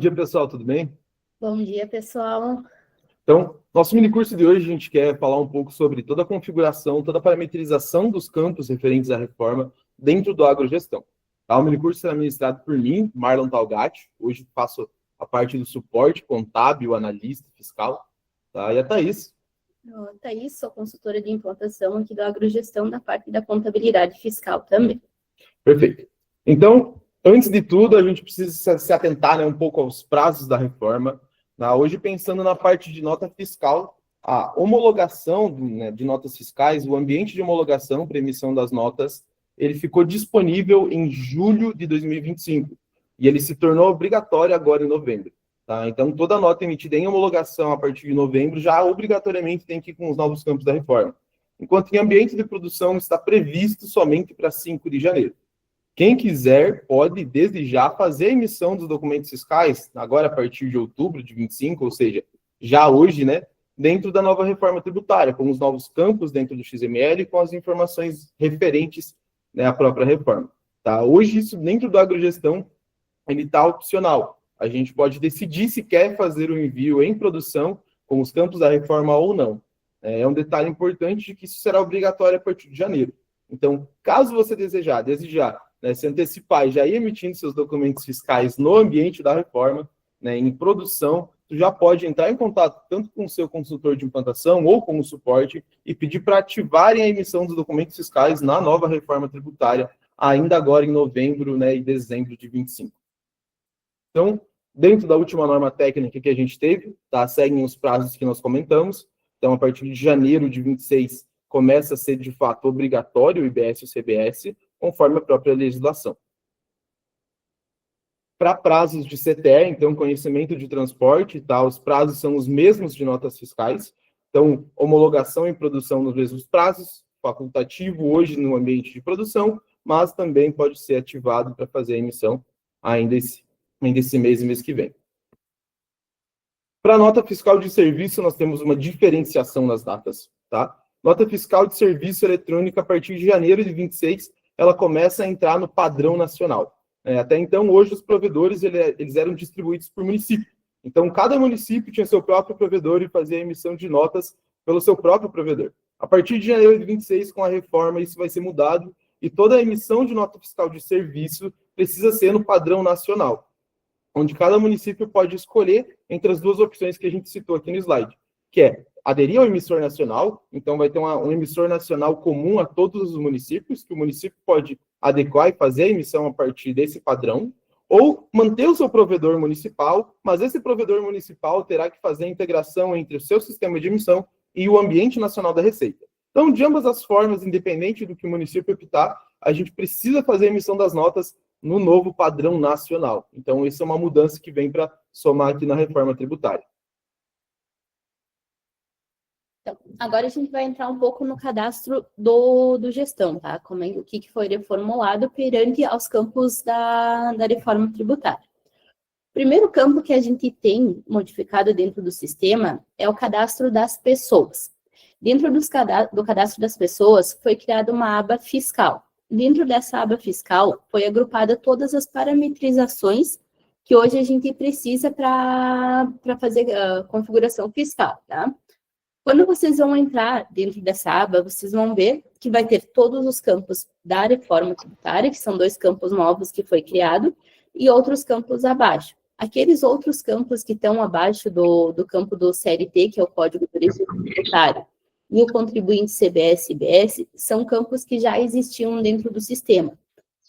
dia, pessoal, tudo bem? Bom dia, pessoal. Então, nosso minicurso de hoje, a gente quer falar um pouco sobre toda a configuração, toda a parametrização dos campos referentes à reforma dentro do agrogestão. Tá? O minicurso será ministrado por mim, Marlon Talgatti. Hoje faço a parte do suporte contábil, analista, fiscal. Tá? E a Thaís. Thaís, sou consultora de implantação aqui do agrogestão da parte da contabilidade fiscal também. Perfeito. Então, antes de tudo, a gente precisa se atentar, né, um pouco aos prazos da reforma. Hoje, pensando na parte de nota fiscal, a homologação de notas fiscais, o ambiente de homologação para emissão das notas, ele ficou disponível em julho de 2025 e ele se tornou obrigatório agora em novembro. Tá? Então, toda nota emitida em homologação a partir de novembro já obrigatoriamente tem que ir com os novos campos da reforma, enquanto em ambiente de produção está previsto somente para 5 de janeiro. Quem quiser pode, desde já, fazer a emissão dos documentos fiscais, agora a partir de outubro de 25, ou seja, já hoje, né, dentro da nova reforma tributária, com os novos campos dentro do XML e com as informações referentes, né, à própria reforma. Tá? Hoje, isso dentro do agrogestão, ele está opcional. A gente pode decidir se quer fazer o envio em produção com os campos da reforma ou não. É um detalhe importante de que isso será obrigatório a partir de janeiro. Então, caso você desejar, desde já, né, se antecipar e já ir emitindo seus documentos fiscais no ambiente da reforma, né, em produção, tu já pode entrar em contato tanto com o seu consultor de implantação ou com o suporte e pedir para ativarem a emissão dos documentos fiscais na nova reforma tributária, ainda agora em novembro, né, e dezembro de 25. Então, dentro da última norma técnica que a gente teve, tá, seguem os prazos que nós comentamos. Então, a partir de janeiro de 26, começa a ser, de fato, obrigatório o IBS e o CBS, conforme a própria legislação. Para prazos de CTE, então, conhecimento de transporte, tá, os prazos são os mesmos de notas fiscais. Então, homologação e produção nos mesmos prazos, facultativo hoje no ambiente de produção, mas também pode ser ativado para fazer a emissão ainda esse mês e mês que vem. Para a nota fiscal de serviço, nós temos uma diferenciação nas datas, tá? Nota fiscal de serviço eletrônica, a partir de janeiro de 26, ela começa a entrar no padrão nacional. Até então, hoje, os provedores eles eram distribuídos por município. Então, cada município tinha seu próprio provedor e fazia a emissão de notas pelo seu próprio provedor. A partir de janeiro de 26, com a reforma, isso vai ser mudado e toda a emissão de nota fiscal de serviço precisa ser no padrão nacional, onde cada município pode escolher entre as duas opções que a gente citou aqui no slide, que é aderir ao emissor nacional, então vai ter um emissor nacional comum a todos os municípios, que o município pode adequar e fazer a emissão a partir desse padrão, ou manter o seu provedor municipal, mas esse provedor municipal terá que fazer a integração entre o seu sistema de emissão e o ambiente nacional da Receita. Então, de ambas as formas, independente do que o município optar, a gente precisa fazer a emissão das notas no novo padrão nacional. Então, isso é uma mudança que vem para somar aqui na reforma tributária. Então, agora a gente vai entrar um pouco no cadastro do gestão, tá? Como é, o que foi reformulado perante aos campos da reforma tributária. O primeiro campo que a gente tem modificado dentro do sistema é o cadastro das pessoas. Dentro do cadastro das pessoas, foi criada uma aba fiscal. Dentro dessa aba fiscal, foi agrupada todas as parametrizações que hoje a gente precisa para fazer a configuração fiscal, tá? Quando vocês vão entrar dentro dessa aba, vocês vão ver que vai ter todos os campos da reforma tributária, que são 2 campos novos que foi criado, e outros campos abaixo. Aqueles outros campos que estão abaixo do campo do CLT, que é o Código de Registro Tributário, e o contribuinte CBS e IBS, são campos que já existiam dentro do sistema.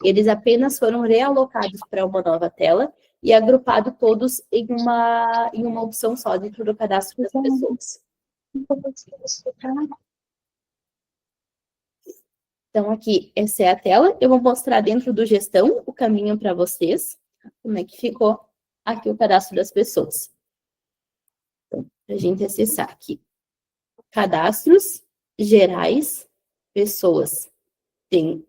Eles apenas foram realocados para uma nova tela e agrupados todos em uma opção só dentro do cadastro das pessoas. Então, aqui, essa é a tela. Eu vou mostrar dentro do gestão o caminho para vocês, como é que ficou aqui o cadastro das pessoas. Então, para a gente acessar aqui. Cadastros gerais, pessoas. Tem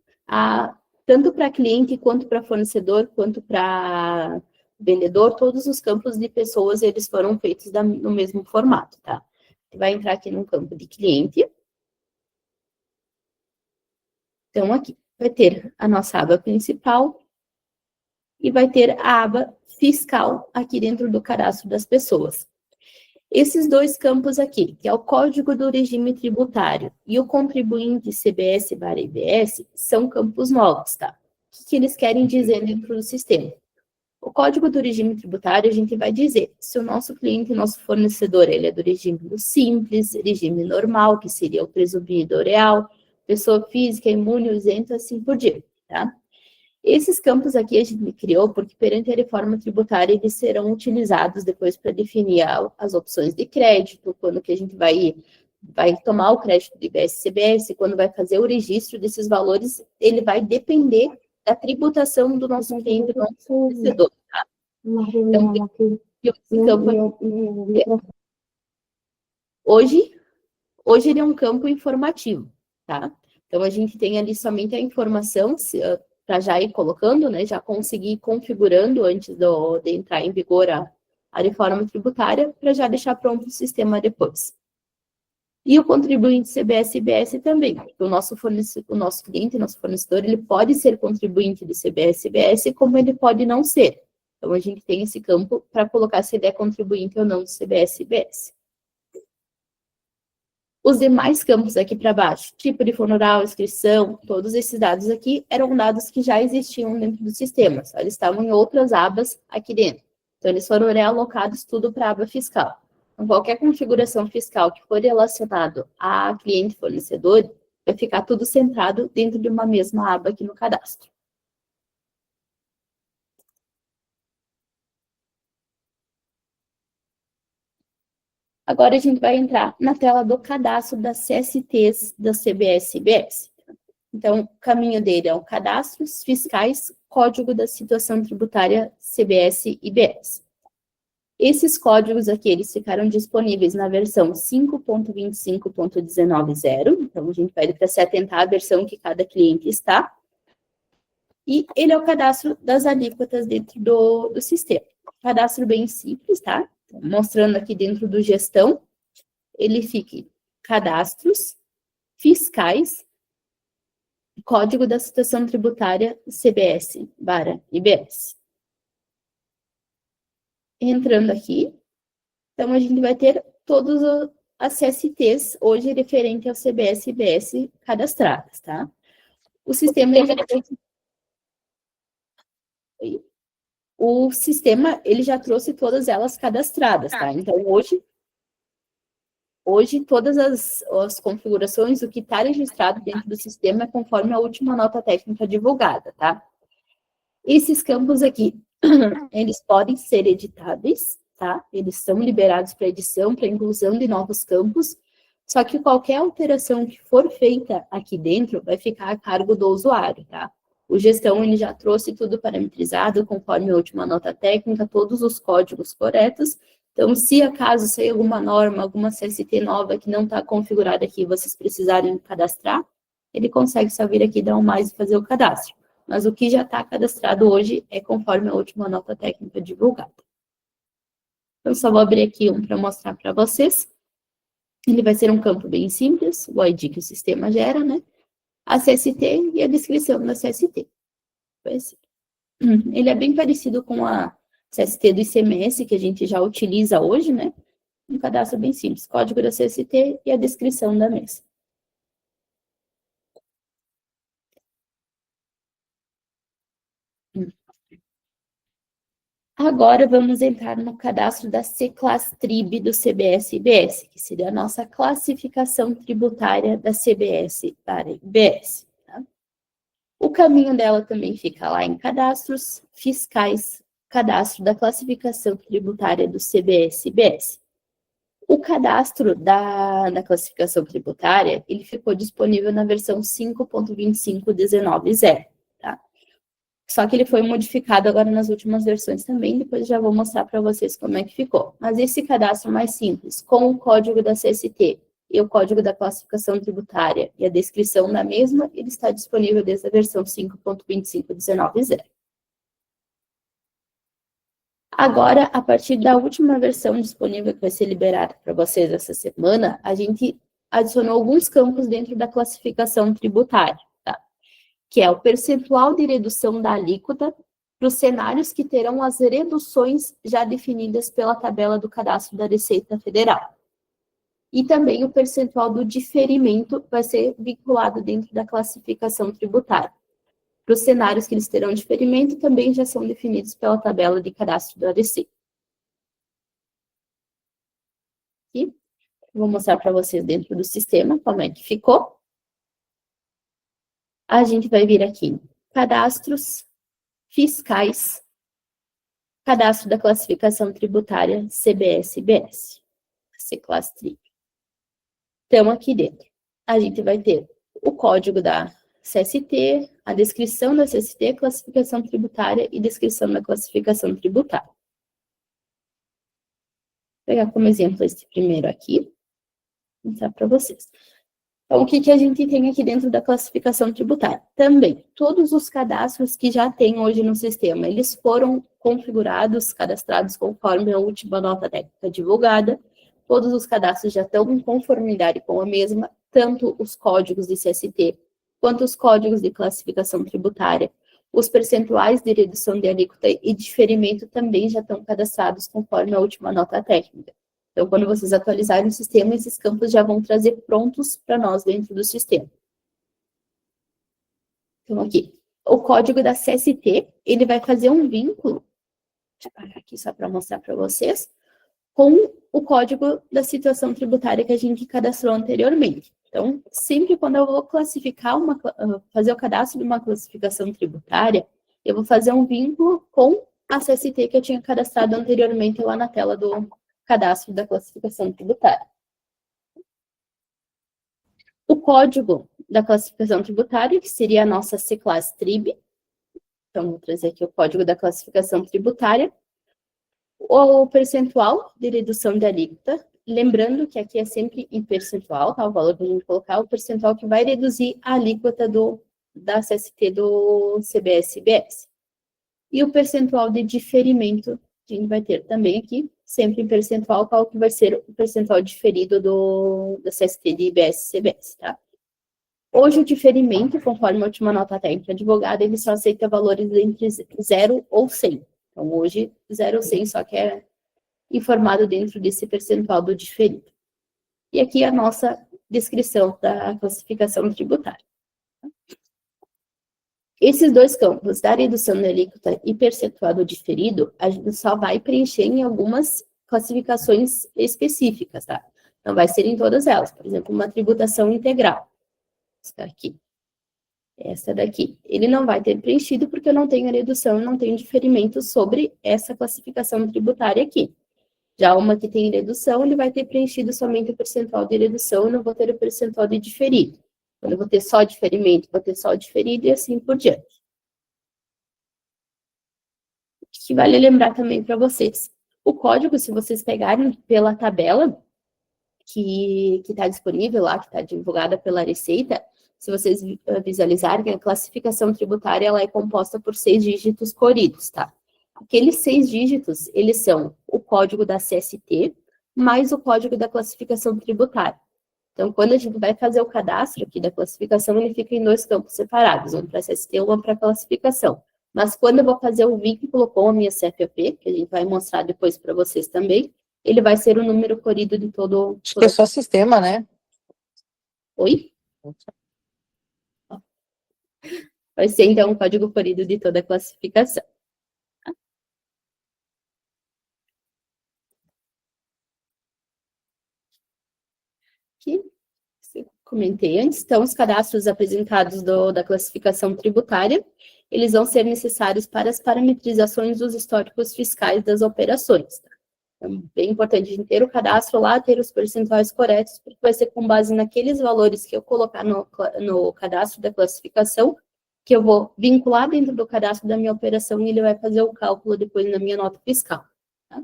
tanto para cliente, quanto para fornecedor, quanto para vendedor, todos os campos de pessoas, eles foram feitos no mesmo formato, tá? Vai entrar aqui no campo de cliente. Então, aqui vai ter a nossa aba principal, e vai ter a aba fiscal aqui dentro do cadastro das pessoas. Esses dois campos aqui, que é o Código do Regime Tributário e o contribuinte CBS/IBS, são campos novos, tá? O que eles querem dizer dentro do sistema? O Código do Regime Tributário, a gente vai dizer se o nosso cliente, nosso fornecedor, ele é do regime do simples, regime normal, que seria o presumido real, pessoa física, imune, isento, assim por diante, tá? Esses campos aqui a gente criou porque, perante a reforma tributária, eles serão utilizados depois para definir as opções de crédito, quando que a gente vai tomar o crédito do IBS-CBS, quando vai fazer o registro desses valores, ele vai depender da tributação do nosso cliente, do nosso fornecedor. Tá? Então, esse campo hoje ele é um campo informativo, tá? Então, a gente tem ali somente a informação, para já ir colocando, né, já conseguir ir configurando antes de entrar em vigor a reforma tributária, para já deixar pronto o sistema depois. E o contribuinte CBS/IBS também, porque o nosso cliente, nosso fornecedor, ele pode ser contribuinte do CBS/IBS, como ele pode não ser. Então, a gente tem esse campo para colocar se ele é contribuinte ou não do CBS/IBS. Os demais campos aqui para baixo, tipo de fundo rural, inscrição, todos esses dados aqui eram dados que já existiam dentro do sistema, só eles estavam em outras abas aqui dentro. Então, eles foram realocados tudo para a aba fiscal. Então, qualquer configuração fiscal que for relacionado a cliente fornecedor, vai ficar tudo centrado dentro de uma mesma aba aqui no cadastro. Agora a gente vai entrar na tela do cadastro das CSTs da CBS/IBS. Então, o caminho dele é o cadastros fiscais, código da situação tributária CBS/IBS. Esses códigos aqui, eles ficaram disponíveis na versão 5.25.19.0, então a gente pede para se atentar à versão que cada cliente está. E ele é o cadastro das alíquotas dentro do sistema. Cadastro bem simples, tá? Mostrando aqui dentro do gestão, ele fica cadastros fiscais, código da situação tributária CBS/IBS. Entrando aqui, então a gente vai ter todas as CSTs hoje referente ao CBS/IBS cadastradas, tá? O sistema ele já trouxe todas elas cadastradas, tá? Então, hoje todas as configurações, o que está registrado dentro do sistema é conforme a última nota técnica divulgada, tá? Esses campos aqui, eles podem ser editáveis, tá? Eles são liberados para edição, para inclusão de novos campos, só que qualquer alteração que for feita aqui dentro vai ficar a cargo do usuário, tá? O gestão, ele já trouxe tudo parametrizado, conforme a última nota técnica, todos os códigos corretos. Então, se acaso sair alguma norma, alguma CST nova que não está configurada aqui, vocês precisarem cadastrar, ele consegue só vir aqui, dar um mais e fazer o cadastro. Mas o que já está cadastrado hoje é conforme a última nota técnica divulgada. Então, só vou abrir aqui um para mostrar para vocês. Ele vai ser um campo bem simples, o ID que o sistema gera, né? A CST e a descrição da CST. Ele é bem parecido com a CST do ICMS, que a gente já utiliza hoje, né? Um cadastro bem simples, código da CST e a descrição da mesa. Agora vamos entrar no cadastro da C-Class/TRIB do CBS/IBS, que seria a nossa classificação tributária da CBS/IBS. O caminho dela também fica lá em cadastros fiscais, cadastro da classificação tributária do CBS/IBS. O cadastro da classificação tributária, ele ficou disponível na versão 5.25.19.0, tá? Só que ele foi modificado agora nas últimas versões também, depois já vou mostrar para vocês como é que ficou. Mas esse cadastro mais simples, com o código da CST, e o código da classificação tributária e a descrição da mesma, ele está disponível desde a versão 5.25.19.0. Agora, a partir da última versão disponível que vai ser liberada para vocês essa semana, a gente adicionou alguns campos dentro da classificação tributária, tá? Que é o percentual de redução da alíquota para os cenários que terão as reduções já definidas pela tabela do cadastro da Receita Federal. E também o percentual do diferimento vai ser vinculado dentro da classificação tributária. Para os cenários que eles terão diferimento, também já são definidos pela tabela de cadastro da Receita. Aqui, vou mostrar para vocês dentro do sistema como é que ficou. A gente vai vir aqui, cadastros fiscais, cadastro da classificação tributária CBS-BS, C-Class Trib. Então, aqui dentro, a gente vai ter o código da CST, a descrição da CST, classificação tributária e descrição da classificação tributária. Vou pegar como exemplo este primeiro aqui, vou mostrar para vocês. Então, o que a gente tem aqui dentro da classificação tributária? Também, todos os cadastros que já tem hoje no sistema, eles foram configurados, cadastrados conforme a última nota técnica divulgada. Todos os cadastros já estão em conformidade com a mesma, tanto os códigos de CST, quanto os códigos de classificação tributária. Os percentuais de redução de alíquota e diferimento também já estão cadastrados conforme a última nota técnica. Então, quando vocês atualizarem o sistema, esses campos já vão trazer prontos para nós dentro do sistema. Então, aqui, o código da CST, ele vai fazer um vínculo, deixa eu parar aqui só para mostrar para vocês, com o código da situação tributária que a gente cadastrou anteriormente. Então, sempre quando eu vou classificar fazer o cadastro de uma classificação tributária, eu vou fazer um vínculo com a CST que eu tinha cadastrado anteriormente lá na tela do cadastro da classificação tributária. O código da classificação tributária, que seria a nossa C-Class Trib. Então, vou trazer aqui o código da classificação tributária. O percentual de redução de alíquota, lembrando que aqui é sempre em percentual, tá? O valor que a gente colocar, o percentual que vai reduzir a alíquota da CST do CBS-BS. E o percentual de diferimento, que a gente vai ter também aqui, sempre em percentual, qual que vai ser o percentual diferido da CST de IBS-CBS, tá? Hoje o diferimento, conforme a última nota técnica advogada, ele só aceita valores entre 0 ou 100. Então, hoje, 0 ou 100 só que é informado dentro desse percentual do diferido. E aqui a nossa descrição da classificação tributária. Esses dois campos, da redução da alíquota e percentual do diferido, a gente só vai preencher em algumas classificações específicas, tá? Não vai ser em todas elas. Por exemplo, uma tributação integral. Essa aqui. Essa daqui. Ele não vai ter preenchido porque eu não tenho redução, não tenho diferimento sobre essa classificação tributária aqui. Já uma que tem redução, ele vai ter preenchido somente o percentual de redução e não vou ter o percentual de diferido. Quando eu vou ter só diferimento, vou ter só diferido e assim por diante. O que vale lembrar também para vocês. O código, se vocês pegarem pela tabela que está disponível lá, que está divulgada pela Receita, se vocês visualizarem, a classificação tributária ela é composta por 6 dígitos corridos, tá? Aqueles 6 dígitos, eles são o código da CST, mais o código da classificação tributária. Então, quando a gente vai fazer o cadastro aqui da classificação, ele fica em 2 campos separados, um para CST e um para classificação. Mas quando eu vou fazer o vínculo com a minha CFOP, que a gente vai mostrar depois para vocês também, ele vai ser o número corrido de todo... Acho que é só sistema, né? Oi? Vai ser, então, o código corrido de toda a classificação. Aqui, comentei antes, então, os cadastros apresentados da classificação tributária, eles vão ser necessários para as parametrizações dos históricos fiscais das operações. Tá? Então, bem importante a gente ter o cadastro lá, ter os percentuais corretos, porque vai ser com base naqueles valores que eu colocar no cadastro da classificação, que eu vou vincular dentro do cadastro da minha operação e ele vai fazer o cálculo depois na minha nota fiscal. Tá?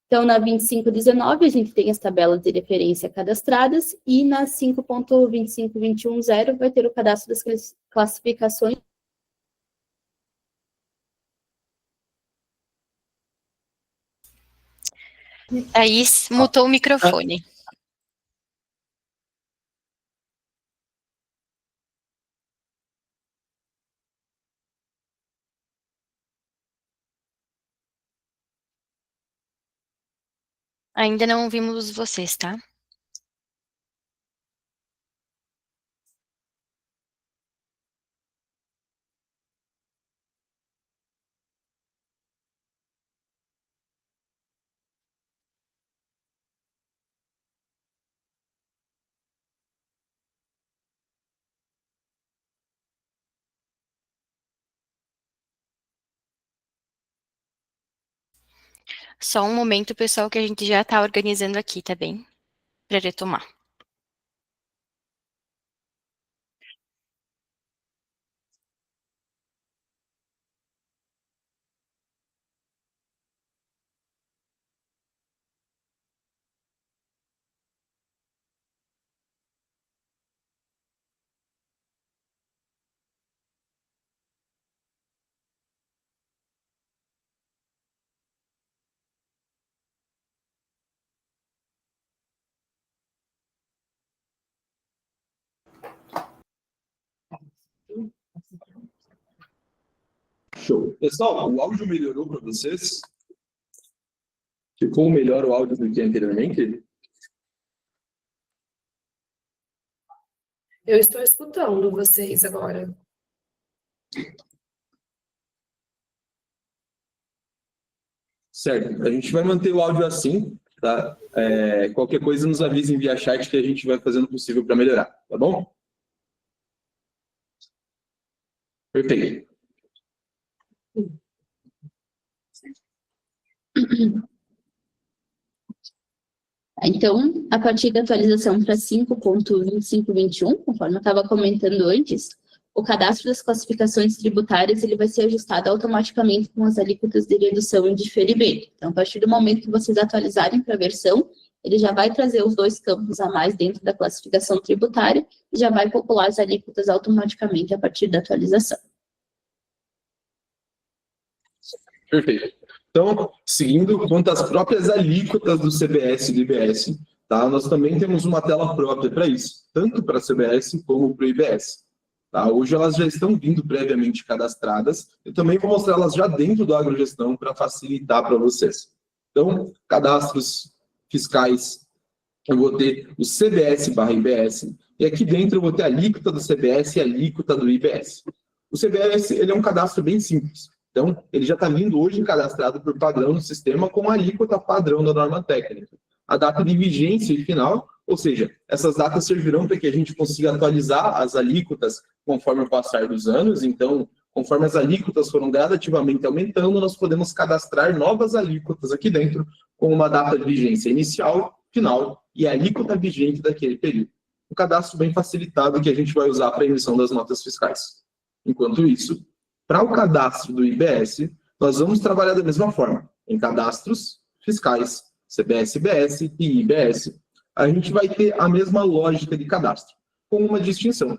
Então, na 2519, a gente tem as tabelas de referência cadastradas e na 5.25210 vai ter o cadastro das classificações. Aí mutou o microfone. Ainda não ouvimos vocês, tá? Só um momento, pessoal, que a gente já está organizando aqui, tá bem? Para retomar. Show. Pessoal, o áudio melhorou para vocês? Ficou melhor o áudio do que anteriormente? Eu estou escutando vocês agora. Certo. A gente vai manter o áudio assim, tá? Qualquer coisa nos avise via chat que a gente vai fazendo o possível para melhorar, tá bom? Perfeito. Então, a partir da atualização para 5.2521, conforme eu estava comentando antes, o cadastro das classificações tributárias ele vai ser ajustado automaticamente com as alíquotas de redução e diferimento. Então, a partir do momento que vocês atualizarem para a versão, ele já vai trazer os 2 campos a mais dentro da classificação tributária e já vai popular as alíquotas automaticamente a partir da atualização. Perfeito. Então, seguindo quanto às próprias alíquotas do CBS e do IBS, tá? Nós também temos uma tela própria para isso, tanto para a CBS como para o IBS. Tá? Hoje elas já estão vindo previamente cadastradas, eu também vou mostrar elas já dentro do Agrogestão para facilitar para vocês. Então, cadastros fiscais, eu vou ter o CBS/IBS, e aqui dentro eu vou ter a alíquota do CBS e a alíquota do IBS. O CBS ele é um cadastro bem simples. Então, ele já está vindo hoje cadastrado por padrão no sistema com a alíquota padrão da norma técnica. A data de vigência e final, ou seja, essas datas servirão para que a gente consiga atualizar as alíquotas conforme o passar dos anos. Então, conforme as alíquotas foram gradativamente aumentando, nós podemos cadastrar novas alíquotas aqui dentro com uma data de vigência inicial, final e a alíquota vigente daquele período. Um cadastro bem facilitado que a gente vai usar para a emissão das notas fiscais. Enquanto isso, para o cadastro do IBS, nós vamos trabalhar da mesma forma, em cadastros fiscais, CBS, IBS e IBS. A gente vai ter a mesma lógica de cadastro, com uma distinção.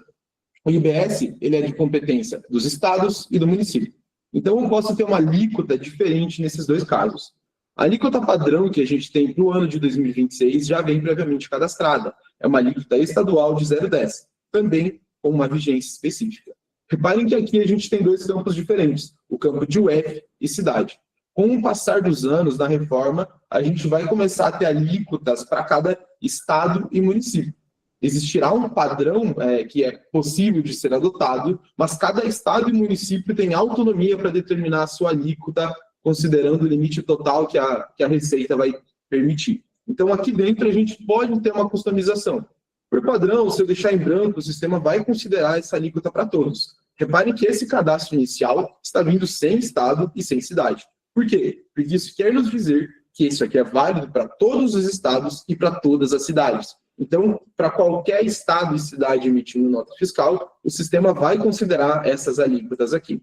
O IBS ele é de competência dos estados e do município. Então, eu posso ter uma alíquota diferente nesses 2 casos. A alíquota padrão que a gente tem para o ano de 2026 já vem previamente cadastrada. É uma alíquota estadual de 0,10, também com uma vigência específica. Reparem que aqui a gente tem 2 campos diferentes, o campo de UF e cidade. Com o passar dos anos, na reforma, a gente vai começar a ter alíquotas para cada estado e município. Existirá um padrão que é possível de ser adotado, mas cada estado e município tem autonomia para determinar a sua alíquota, considerando o limite total que a Receita vai permitir. Então, aqui dentro, a gente pode ter uma customização. Por padrão, se eu deixar em branco, o sistema vai considerar essa alíquota para todos. Reparem que esse cadastro inicial está vindo sem estado e sem cidade. Por quê? Porque isso quer nos dizer que isso aqui é válido para todos os estados e para todas as cidades. Então, para qualquer estado e cidade emitindo nota fiscal, o sistema vai considerar essas alíquotas aqui.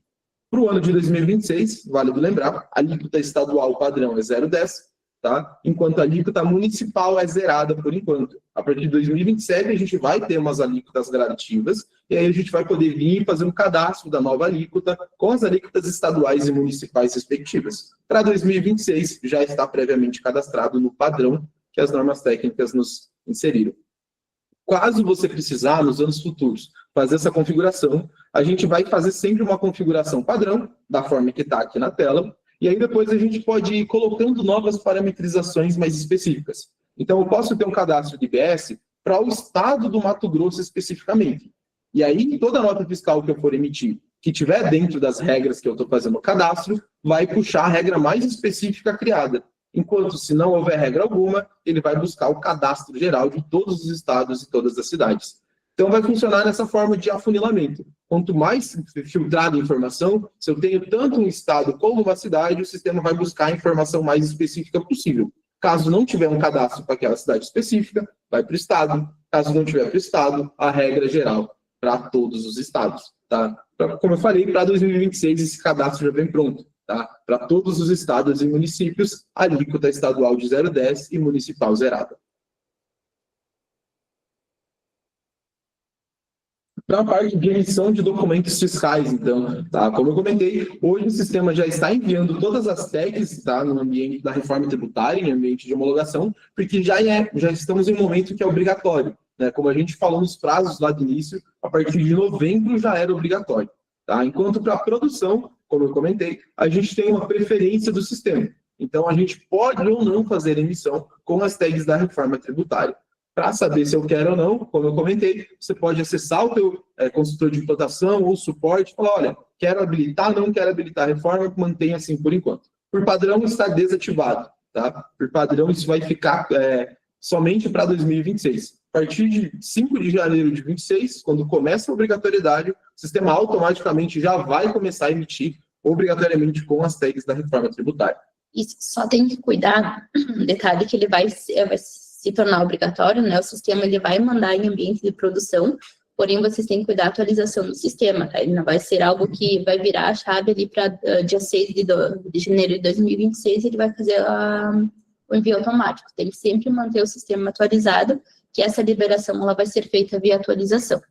Para o ano de 2026, válido lembrar, a alíquota estadual padrão é 0,10, tá? Enquanto a alíquota municipal é zerada por enquanto. A partir de 2027, a gente vai ter umas alíquotas gradativas, e aí a gente vai poder vir e fazer um cadastro da nova alíquota com as alíquotas estaduais e municipais respectivas. Para 2026, já está previamente cadastrado no padrão que as normas técnicas nos inseriram. Caso você precisar, nos anos futuros, fazer essa configuração, a gente vai fazer sempre uma configuração padrão, da forma que está aqui na tela, E aí depois a gente pode ir colocando novas parametrizações mais específicas. Então, eu posso ter um cadastro de IBS para o estado do Mato Grosso especificamente. E aí, toda nota fiscal que eu for emitir, que tiver dentro das regras que eu estou fazendo o cadastro, vai puxar a regra mais específica criada. Enquanto, se não houver regra alguma, ele vai buscar o cadastro geral de todos os estados e todas as cidades. Então, vai funcionar nessa forma de afunilamento. Quanto mais filtrada a informação, se eu tenho tanto um estado como uma cidade, o sistema vai buscar a informação mais específica possível. Caso não tiver um cadastro para aquela cidade específica, vai para o estado. Caso não tiver para o estado, a regra geral para todos os estados. Tá? Como eu falei, para 2026 esse cadastro já vem pronto. Tá? Para todos os estados e municípios, a alíquota estadual de 0,10 e municipal zerada. Para a parte de emissão de documentos fiscais, então, tá? Como eu comentei, hoje o sistema já está enviando todas as tags, tá? No ambiente da reforma tributária, em ambiente de homologação, porque já estamos em um momento que é obrigatório, né? Como a gente falou nos prazos lá do início, a partir de novembro já era obrigatório, tá? Enquanto para a produção, como eu comentei, a gente tem uma preferência do sistema. Então, a gente pode ou não fazer emissão com as tags da reforma tributária. Para saber se eu quero ou não, como eu comentei, você pode acessar o teu consultor de implantação ou suporte e falar, olha, quero habilitar, não quero habilitar a reforma, mantenha assim por enquanto. Por padrão, está desativado. Tá? Por padrão, isso vai ficar somente para 2026. A partir de 5 de janeiro de 2026, quando começa a obrigatoriedade, o sistema automaticamente já vai começar a emitir obrigatoriamente com as tags da reforma tributária. Isso, só tem que cuidar, um detalhe que ele vai se tornar obrigatório, né? O sistema ele vai mandar em ambiente de produção, porém vocês têm que cuidar da atualização do sistema, tá? Ele não vai ser algo que vai virar a chave ali para dia 6 de janeiro de 2026, ele vai fazer o envio automático. Tem que sempre manter o sistema atualizado, que essa liberação ela vai ser feita via atualização.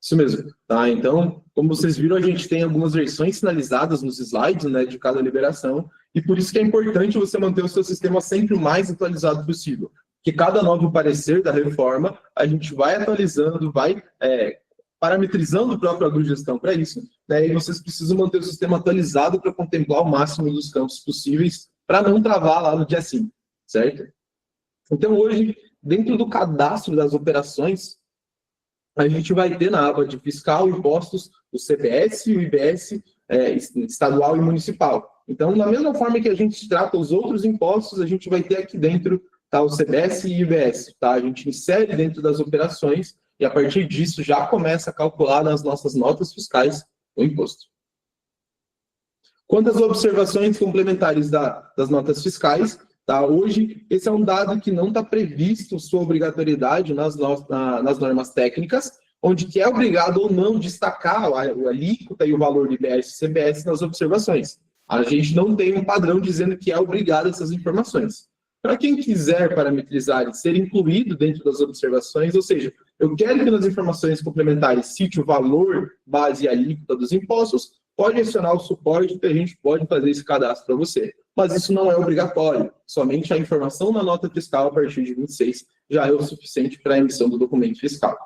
Isso mesmo, tá? Então, como vocês viram, a gente tem algumas versões sinalizadas nos slides, né, de cada liberação, e por isso que é importante você manter o seu sistema sempre o mais atualizado possível. Que cada novo parecer da reforma, a gente vai atualizando, vai parametrizando o próprio agrogestão para isso, né? E vocês precisam manter o sistema atualizado para contemplar o máximo dos campos possíveis, para não travar lá no dia 5, certo? Então, hoje, dentro do cadastro das operações, a gente vai ter na aba de fiscal, impostos, o CBS e o IBS estadual e municipal. Então, da mesma forma que a gente trata os outros impostos, a gente vai ter aqui dentro, tá, o CBS e IBS, tá? A gente insere dentro das operações e a partir disso já começa a calcular nas nossas notas fiscais o imposto. Quanto às observações complementares das notas fiscais, tá? Hoje esse é um dado que não está previsto sua obrigatoriedade nas normas técnicas, onde que é obrigado ou não destacar a alíquota e o valor de IBS e CBS nas observações. A gente não tem um padrão dizendo que é obrigado essas informações. Para quem quiser parametrizar e ser incluído dentro das observações, ou seja, eu quero que nas informações complementares cite o valor, base e alíquota dos impostos, pode acionar o suporte que a gente pode fazer esse cadastro para você. Mas isso não é obrigatório, somente a informação na nota fiscal a partir de 26 já é o suficiente para a emissão do documento fiscal.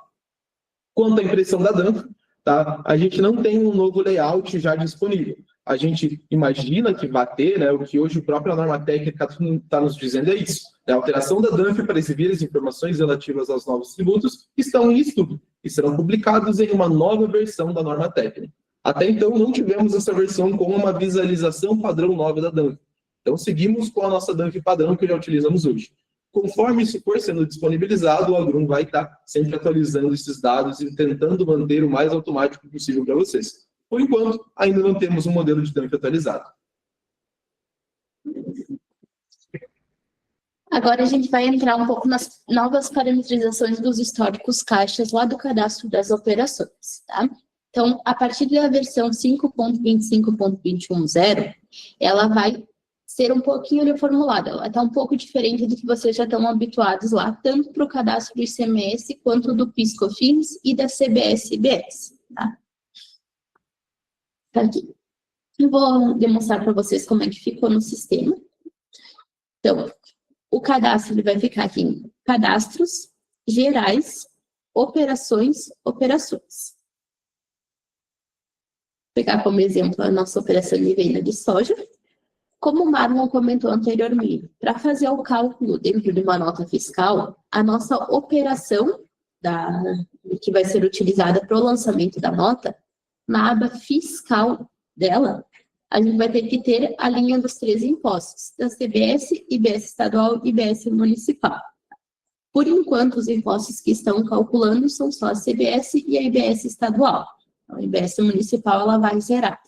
Quanto à impressão da DANF, tá? A gente não tem um novo layout já disponível. A gente imagina que vai ter, né, o que hoje a própria norma técnica está nos dizendo é isso. A alteração da DANF para exibir as informações relativas aos novos tributos estão em estudo e serão publicados em uma nova versão da norma técnica. Até então, não tivemos essa versão com uma visualização padrão nova da DANF. Então, seguimos com a nossa DANF padrão que já utilizamos hoje. Conforme isso for sendo disponibilizado, o Agrum vai estar sempre atualizando esses dados e tentando manter o mais automático possível para vocês. Por enquanto, ainda não temos um modelo de DANF atualizado. Agora a gente vai entrar um pouco nas novas parametrizações dos históricos caixas lá do cadastro das operações, tá? Então, a partir da versão 5.25.210, ela vai ser um pouquinho reformulada. Ela está um pouco diferente do que vocês já estão habituados lá, tanto para o cadastro do ICMS, quanto do PIS/COFINS e da CBS-IBS, tá? Tá aqui. Eu vou demonstrar para vocês como é que ficou no sistema. Então, o cadastro ele vai ficar aqui em cadastros, gerais, operações. Vou pegar como exemplo a nossa operação de venda de soja. Como o Marlon comentou anteriormente, para fazer o cálculo dentro de uma nota fiscal, a nossa operação que vai ser utilizada para o lançamento da nota, na aba fiscal dela, a gente vai ter que ter a linha dos 3 impostos, da CBS, IBS estadual e IBS municipal. Por enquanto, os impostos que estão calculando são só a CBS e a IBS estadual. Então, a IBS municipal ela vai zerar.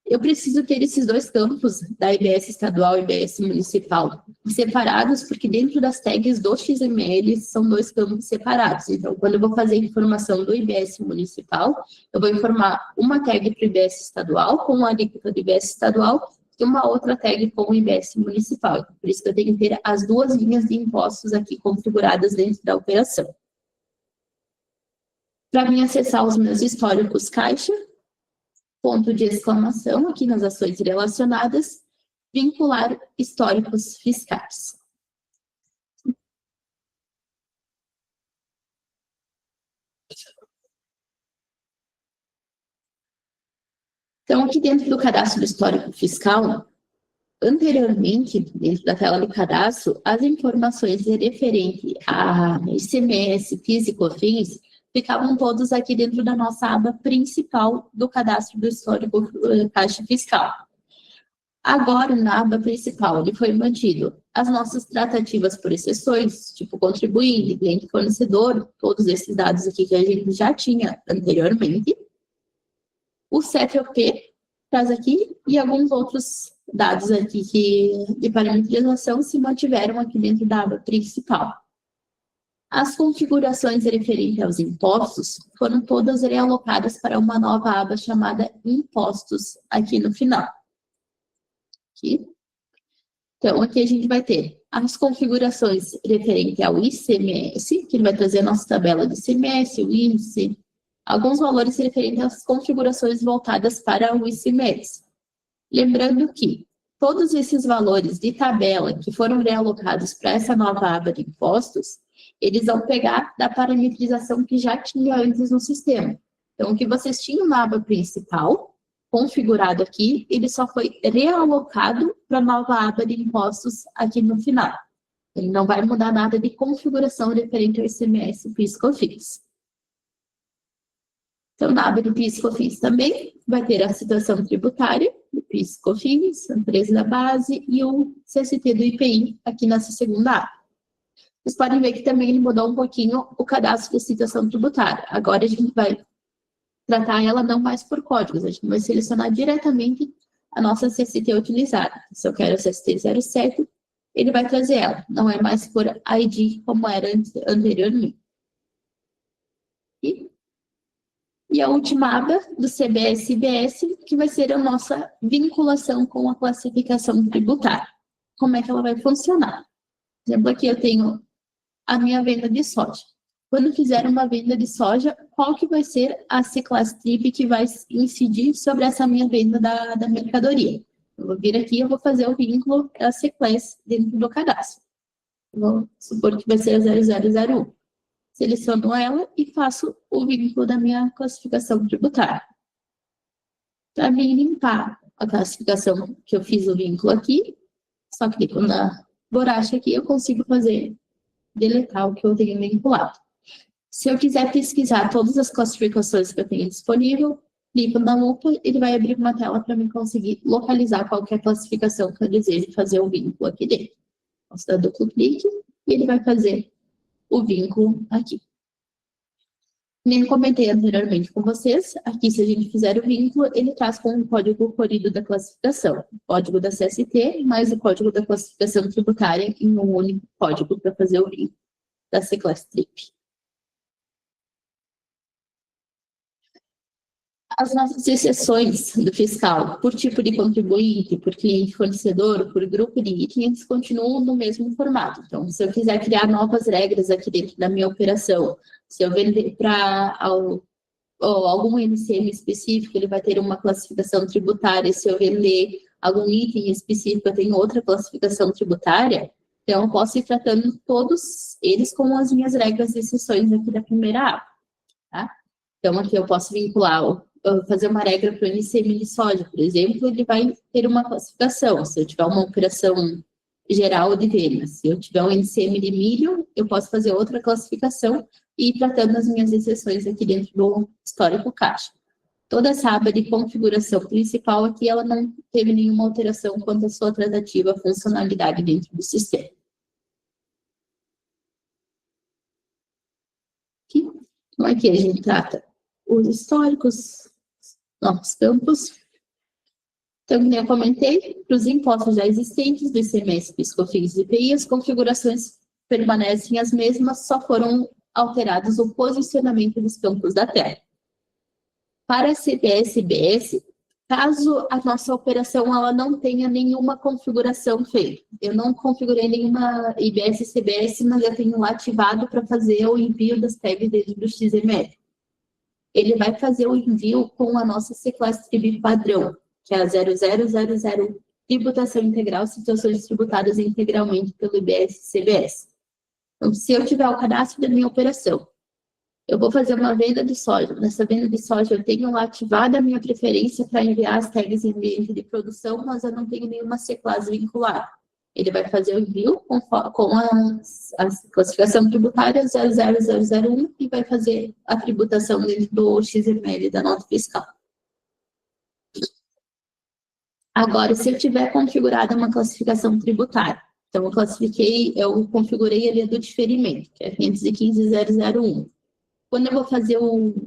Eu preciso ter esses 2 campos, da IBS estadual e IBS municipal, separados, porque dentro das tags do XML são 2 campos separados. Então, quando eu vou fazer a informação do IBS municipal, eu vou informar uma tag para o IBS estadual, com a alíquota do IBS estadual, e uma outra tag com o IBS municipal. Por isso que eu tenho que ter as 2 linhas de impostos aqui configuradas dentro da operação. Para mim acessar os meus históricos caixa, ponto de exclamação aqui nas ações relacionadas, vincular históricos fiscais. Então, aqui dentro do cadastro histórico fiscal, anteriormente, dentro da tela do cadastro, as informações referentes a ICMS, PIS e COFINS ficavam todos aqui dentro da nossa aba principal do cadastro do histórico caixa fiscal. Agora, na aba principal, ele foi mantido as nossas tratativas por exceções, tipo contribuinte, cliente fornecedor, todos esses dados aqui que a gente já tinha anteriormente. O CETOP traz aqui e alguns outros dados aqui de parametrização se mantiveram aqui dentro da aba principal. As configurações referentes aos impostos foram todas realocadas para uma nova aba chamada Impostos, aqui no final. Aqui. Então, aqui a gente vai ter as configurações referentes ao ICMS, que ele vai trazer a nossa tabela de ICMS, o índice, alguns valores referentes às configurações voltadas para o ICMS. Lembrando que todos esses valores de tabela que foram realocados para essa nova aba de impostos, eles vão pegar da parametrização que já tinha antes no sistema. Então, o que vocês tinham na aba principal, configurado aqui, ele só foi realocado para a nova aba de impostos aqui no final. Ele não vai mudar nada de configuração referente ao ICMS, PIS e COFINS. Então, na aba do PIS e COFINS também vai ter a situação tributária do PIS e COFINS, a empresa da base e o CST do IPI aqui nessa segunda aba. Vocês podem ver que também ele mudou um pouquinho o cadastro de situação tributária. Agora a gente vai tratar ela não mais por códigos, a gente vai selecionar diretamente a nossa CST utilizada. Se eu quero a CST 07, ele vai trazer ela, não é mais por ID como era anteriormente. E a última aba do CBS e IBS, que vai ser a nossa vinculação com a classificação tributária. Como é que ela vai funcionar? Por exemplo, aqui eu tenho a minha venda de soja. Quando fizer uma venda de soja, qual que vai ser a C-Class Trip que vai incidir sobre essa minha venda da mercadoria? Eu vou vir aqui e eu vou fazer o vínculo da C-Class dentro do cadastro. Vou supor que vai ser a 0001. Seleciono ela e faço o vínculo da minha classificação tributária. Para mim limpar a classificação que eu fiz o vínculo aqui, só clico na borracha aqui, eu consigo deletar o que eu tenho vinculado. Se eu quiser pesquisar todas as classificações que eu tenho disponível, clico na lupa, ele vai abrir uma tela para mim conseguir localizar qualquer classificação que eu deseje fazer o vínculo aqui dentro. Posso dar duplo clique e ele vai fazer o vínculo aqui. Nem comentei anteriormente com vocês, aqui se a gente fizer o vínculo, ele traz com o código corrido da classificação, o código da CST, mais o código da classificação tributária em um único código para fazer o vínculo da C-Class Trip. As nossas exceções do fiscal, por tipo de contribuinte, por cliente fornecedor, por grupo de itens, continuam no mesmo formato. Então, se eu quiser criar novas regras aqui dentro da minha operação, se eu vender para algum MCM específico, ele vai ter uma classificação tributária. Se eu vender algum item específico, eu tenho outra classificação tributária. Então, eu posso ir tratando todos eles com as minhas regras de exceções aqui da primeira aba. Tá? Então, aqui eu posso vincular fazer uma regra para o NCM de soja, por exemplo, ele vai ter uma classificação. Se eu tiver uma operação geral de vendas, se eu tiver um NCM de milho, eu posso fazer outra classificação e ir tratando as minhas exceções aqui dentro do histórico caixa. Toda essa aba de configuração principal aqui, ela não teve nenhuma alteração quanto à sua tratativa funcionalidade dentro do sistema. Aqui. Então, aqui a gente trata os históricos, novos campos. Então, como eu comentei, para os impostos já existentes do ICMS, PIS, COFINS e IPI, as configurações permanecem as mesmas, só foram alterados o posicionamento dos campos da terra. Para CBS e IBS, caso a nossa operação ela não tenha nenhuma configuração feita, eu não configurei nenhuma IBS e CBS, mas eu tenho lá ativado para fazer o envio das tags dentro do XML. Ele vai fazer o envio com a nossa C-Class Trib padrão, que é a 00001, tributação integral, situações tributadas integralmente pelo IBS e CBS. Então, se eu tiver o cadastro da minha operação, eu vou fazer uma venda de soja. Nessa venda de soja, eu tenho lá ativada a minha preferência para enviar as tags em ambiente de produção, mas eu não tenho nenhuma C-Class vinculada. Ele vai fazer o envio com a classificação tributária 00001 e vai fazer a tributação dentro do XML da nota fiscal. Agora, se eu tiver configurada uma classificação tributária, então eu configurei ali do diferimento, que é 515.001. Quando eu vou fazer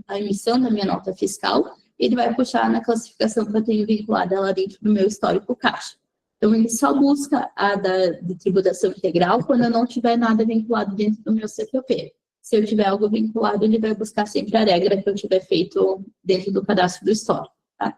a emissão da minha nota fiscal, ele vai puxar na classificação que eu tenho vinculada lá dentro do meu histórico caixa. Então, ele só busca a de tributação integral quando eu não tiver nada vinculado dentro do meu CPP. Se eu tiver algo vinculado, ele vai buscar sempre a regra que eu tiver feito dentro do cadastro do histórico. Tá?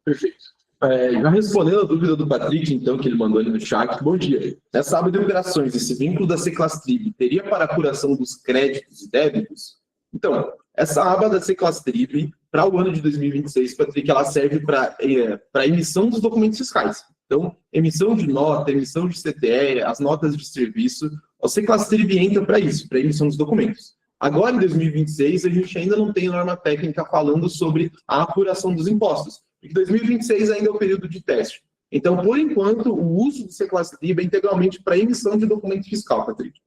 Perfeito. Já respondendo a dúvida do Patrick, então, que ele mandou ali no chat, bom dia. Nessa aba de operações, esse vínculo da C-Class Trib teria para apuração dos créditos e débitos? Então, essa aba da C-Class Trib, para o ano de 2026, Patrick, ela serve para emissão dos documentos fiscais. Então, emissão de nota, emissão de CTE, as notas de serviço, a C-Class Trib entra para isso, para emissão dos documentos. Agora, em 2026, a gente ainda não tem norma técnica falando sobre a apuração dos impostos. Porque 2026 ainda é o período de teste. Então, por enquanto, o uso do C-Class Trib é integralmente para emissão de documento fiscal, Patrick.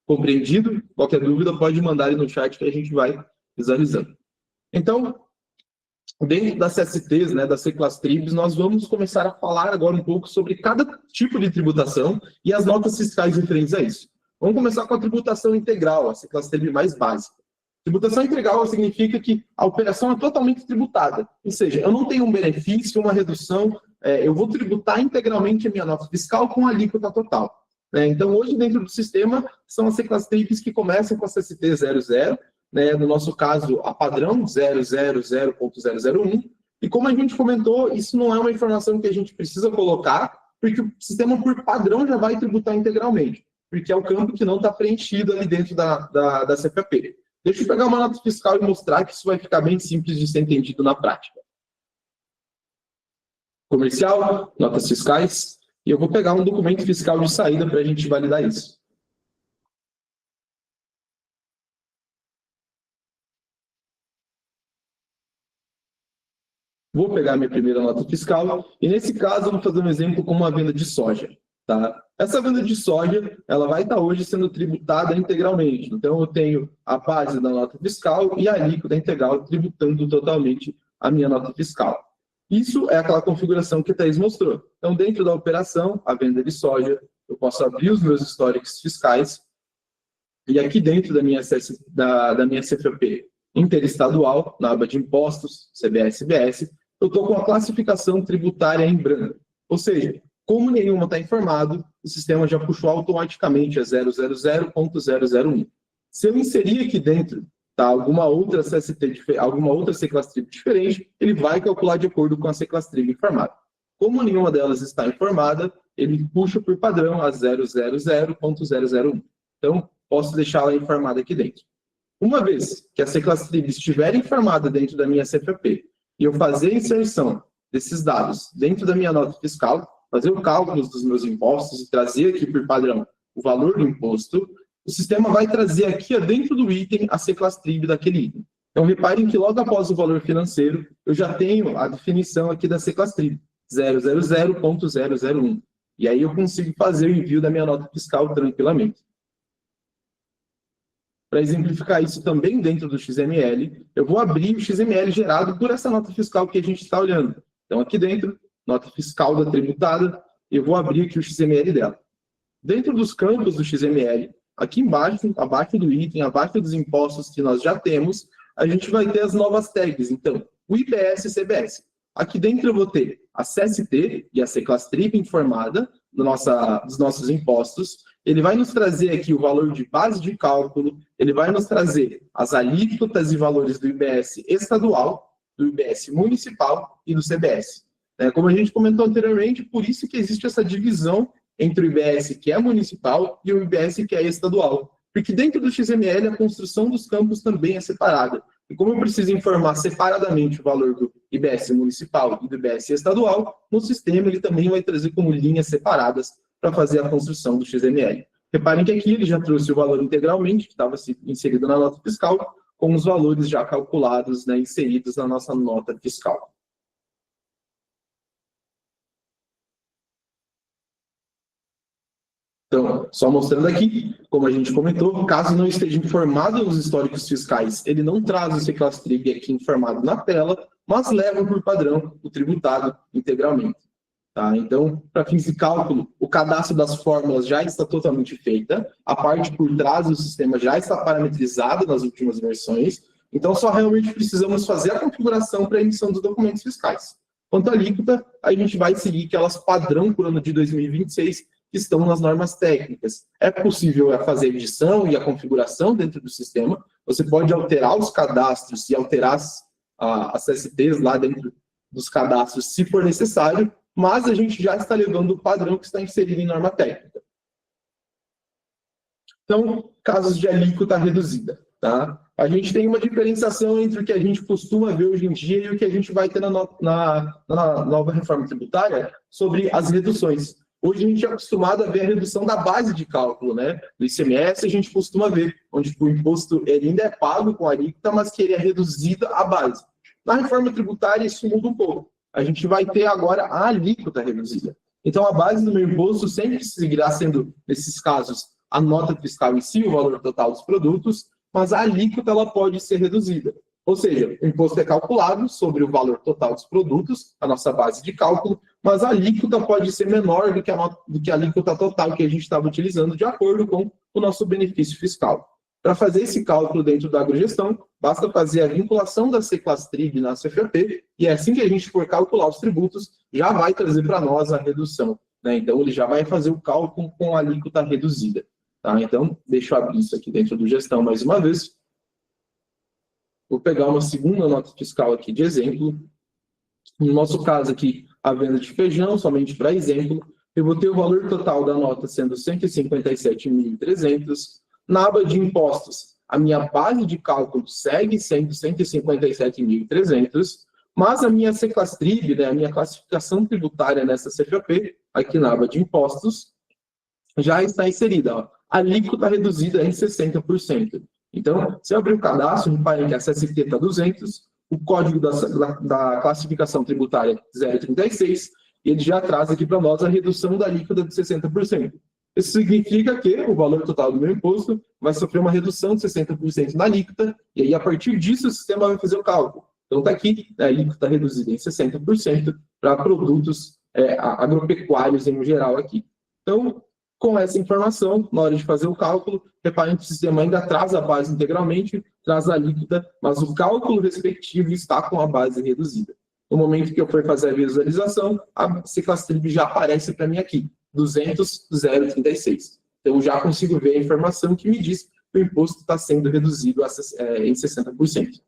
Compreendido? Qualquer dúvida pode mandar aí no chat que a gente vai visualizando. Então, dentro das CSTs, né, das C-Class Tribs, nós vamos começar a falar agora um pouco sobre cada tipo de tributação e as notas fiscais referentes a isso. Vamos começar com a tributação integral, a C-Class Trib mais básica. Tributação integral significa que a operação é totalmente tributada, ou seja, eu não tenho um benefício, uma redução, eu vou tributar integralmente a minha nota fiscal com a alíquota total. Então, hoje, dentro do sistema, são as C-Class Tribs que começam com a CST 00, né, no nosso caso, a padrão 000.001, e como a gente comentou, isso não é uma informação que a gente precisa colocar, porque o sistema, por padrão, já vai tributar integralmente, porque é o campo que não está preenchido ali dentro da CPP. Deixa eu pegar uma nota fiscal e mostrar que isso vai ficar bem simples de ser entendido na prática. Comercial, notas fiscais, e eu vou pegar um documento fiscal de saída para a gente validar isso. Vou pegar minha primeira nota fiscal, e nesse caso eu vou fazer um exemplo como uma venda de soja. Tá? Essa venda de soja, ela vai estar hoje sendo tributada integralmente. Então, eu tenho a base da nota fiscal e a alíquota integral tributando totalmente a minha nota fiscal. Isso é aquela configuração que a Thaís mostrou. Então, dentro da operação, a venda de soja, eu posso abrir os meus históricos fiscais e aqui dentro da minha CFP interestadual, na aba de impostos, CBS e IBS, eu estou com a classificação tributária em branco. Ou seja, como nenhuma está informado, o sistema já puxou automaticamente a 000.001. Se eu inserir aqui dentro alguma outra CST, alguma outra C-Class Trib diferente, ele vai calcular de acordo com a C-Class Trib informada. Como nenhuma delas está informada, ele puxa por padrão a 000.001. Então, posso deixá-la informada aqui dentro. Uma vez que a C-Class Trib estiver informada dentro da minha CFP e eu fazer a inserção desses dados dentro da minha nota fiscal, fazer o cálculo dos meus impostos e trazer aqui por padrão o valor do imposto, o sistema vai trazer aqui dentro do item a C-Class-Trib daquele item. Então, reparem que logo após o valor financeiro, eu já tenho a definição aqui da C-Class-Trib, 000.001. E aí eu consigo fazer o envio da minha nota fiscal tranquilamente. Para exemplificar isso também dentro do XML, eu vou abrir o XML gerado por essa nota fiscal que a gente está olhando. Então, aqui dentro, nota fiscal da tributada, eu vou abrir aqui o XML dela. Dentro dos campos do XML, aqui embaixo, abaixo do item, abaixo dos impostos que nós já temos, a gente vai ter as novas tags. Então, o IBS e CBS. Aqui dentro eu vou ter a CST e a C-Class-Trib informada dos nossos impostos. Ele vai nos trazer aqui o valor de base de cálculo, ele vai nos trazer as alíquotas e valores do IBS estadual, do IBS municipal e do CBS. Como a gente comentou anteriormente, por isso que existe essa divisão entre o IBS que é municipal e o IBS que é estadual. Porque dentro do XML a construção dos campos também é separada. E como eu preciso informar separadamente o valor do IBS municipal e do IBS estadual, no sistema ele também vai trazer como linhas separadas para fazer a construção do XML. Reparem que aqui ele já trouxe o valor integralmente, que estava inserido na nota fiscal, com os valores já calculados, inseridos na nossa nota fiscal. Então, só mostrando aqui, como a gente comentou, caso não esteja informado nos históricos fiscais, ele não traz o C-Class-Trib aqui informado na tela, mas leva por padrão o tributado integralmente. Tá? Então, para fins de cálculo, o cadastro das fórmulas já está totalmente feita, a parte por trás do sistema já está parametrizada nas últimas versões, então só realmente precisamos fazer a configuração para a emissão dos documentos fiscais. Quanto à alíquota, a gente vai seguir aquelas padrão por ano de 2026, que estão nas normas técnicas. É possível fazer a edição e a configuração dentro do sistema, você pode alterar os cadastros e alterar as CSTs lá dentro dos cadastros se for necessário, mas a gente já está levando o padrão que está inserido em norma técnica. Então, casos de alíquota reduzida. Tá? A gente tem uma diferenciação entre o que a gente costuma ver hoje em dia e o que a gente vai ter na nova reforma tributária sobre as reduções. Hoje a gente é acostumado a ver a redução da base de cálculo, Do ICMS a gente costuma ver, onde o imposto ele ainda é pago com a alíquota, mas que ele é reduzido a base. Na reforma tributária isso muda um pouco. A gente vai ter agora a alíquota reduzida. Então a base do meu imposto sempre seguirá sendo, nesses casos, a nota fiscal em si, o valor total dos produtos, mas a alíquota ela pode ser reduzida. Ou seja, o imposto é calculado sobre o valor total dos produtos, a nossa base de cálculo, mas a alíquota pode ser menor do que a alíquota total que a gente estava utilizando, de acordo com o nosso benefício fiscal. Para fazer esse cálculo dentro da agrogestão, basta fazer a vinculação da C-Class-Trib na CFAP, e assim que a gente for calcular os tributos, já vai trazer para nós a redução. Então, ele já vai fazer o cálculo com a alíquota reduzida. Tá? Então, deixa eu abrir isso aqui dentro do gestão mais uma vez. Vou pegar uma segunda nota fiscal aqui de exemplo. No nosso caso aqui, a venda de feijão, somente para exemplo, eu vou ter o valor total da nota sendo 157.300. Na aba de impostos, a minha base de cálculo segue sendo 157.300, mas a minha C-Class-Trib, a minha classificação tributária nessa CFAP, aqui na aba de impostos, já está inserida. A alíquota reduzida em 60%. Então, se eu abrir o cadastro, reparem que a CST está 200, o código da classificação tributária 036, e ele já traz aqui para nós a redução da alíquota de 60%. Isso significa que o valor total do meu imposto vai sofrer uma redução de 60% na alíquota, e aí, a partir disso, o sistema vai fazer o cálculo. Então, está aqui, a alíquota reduzida em 60% para produtos agropecuários em geral aqui. Então, com essa informação, na hora de fazer o cálculo, reparem que o sistema ainda traz a base integralmente, traz a alíquota, mas o cálculo respectivo está com a base reduzida. No momento que eu for fazer a visualização, a C-Class-Trib já aparece para mim aqui, 200.036. Então, eu já consigo ver a informação que me diz que o imposto está sendo reduzido em 60%.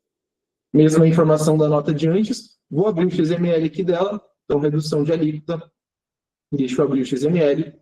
Mesma informação da nota de antes, vou abrir o XML aqui dela, então, redução de alíquota, deixa eu abrir o XML,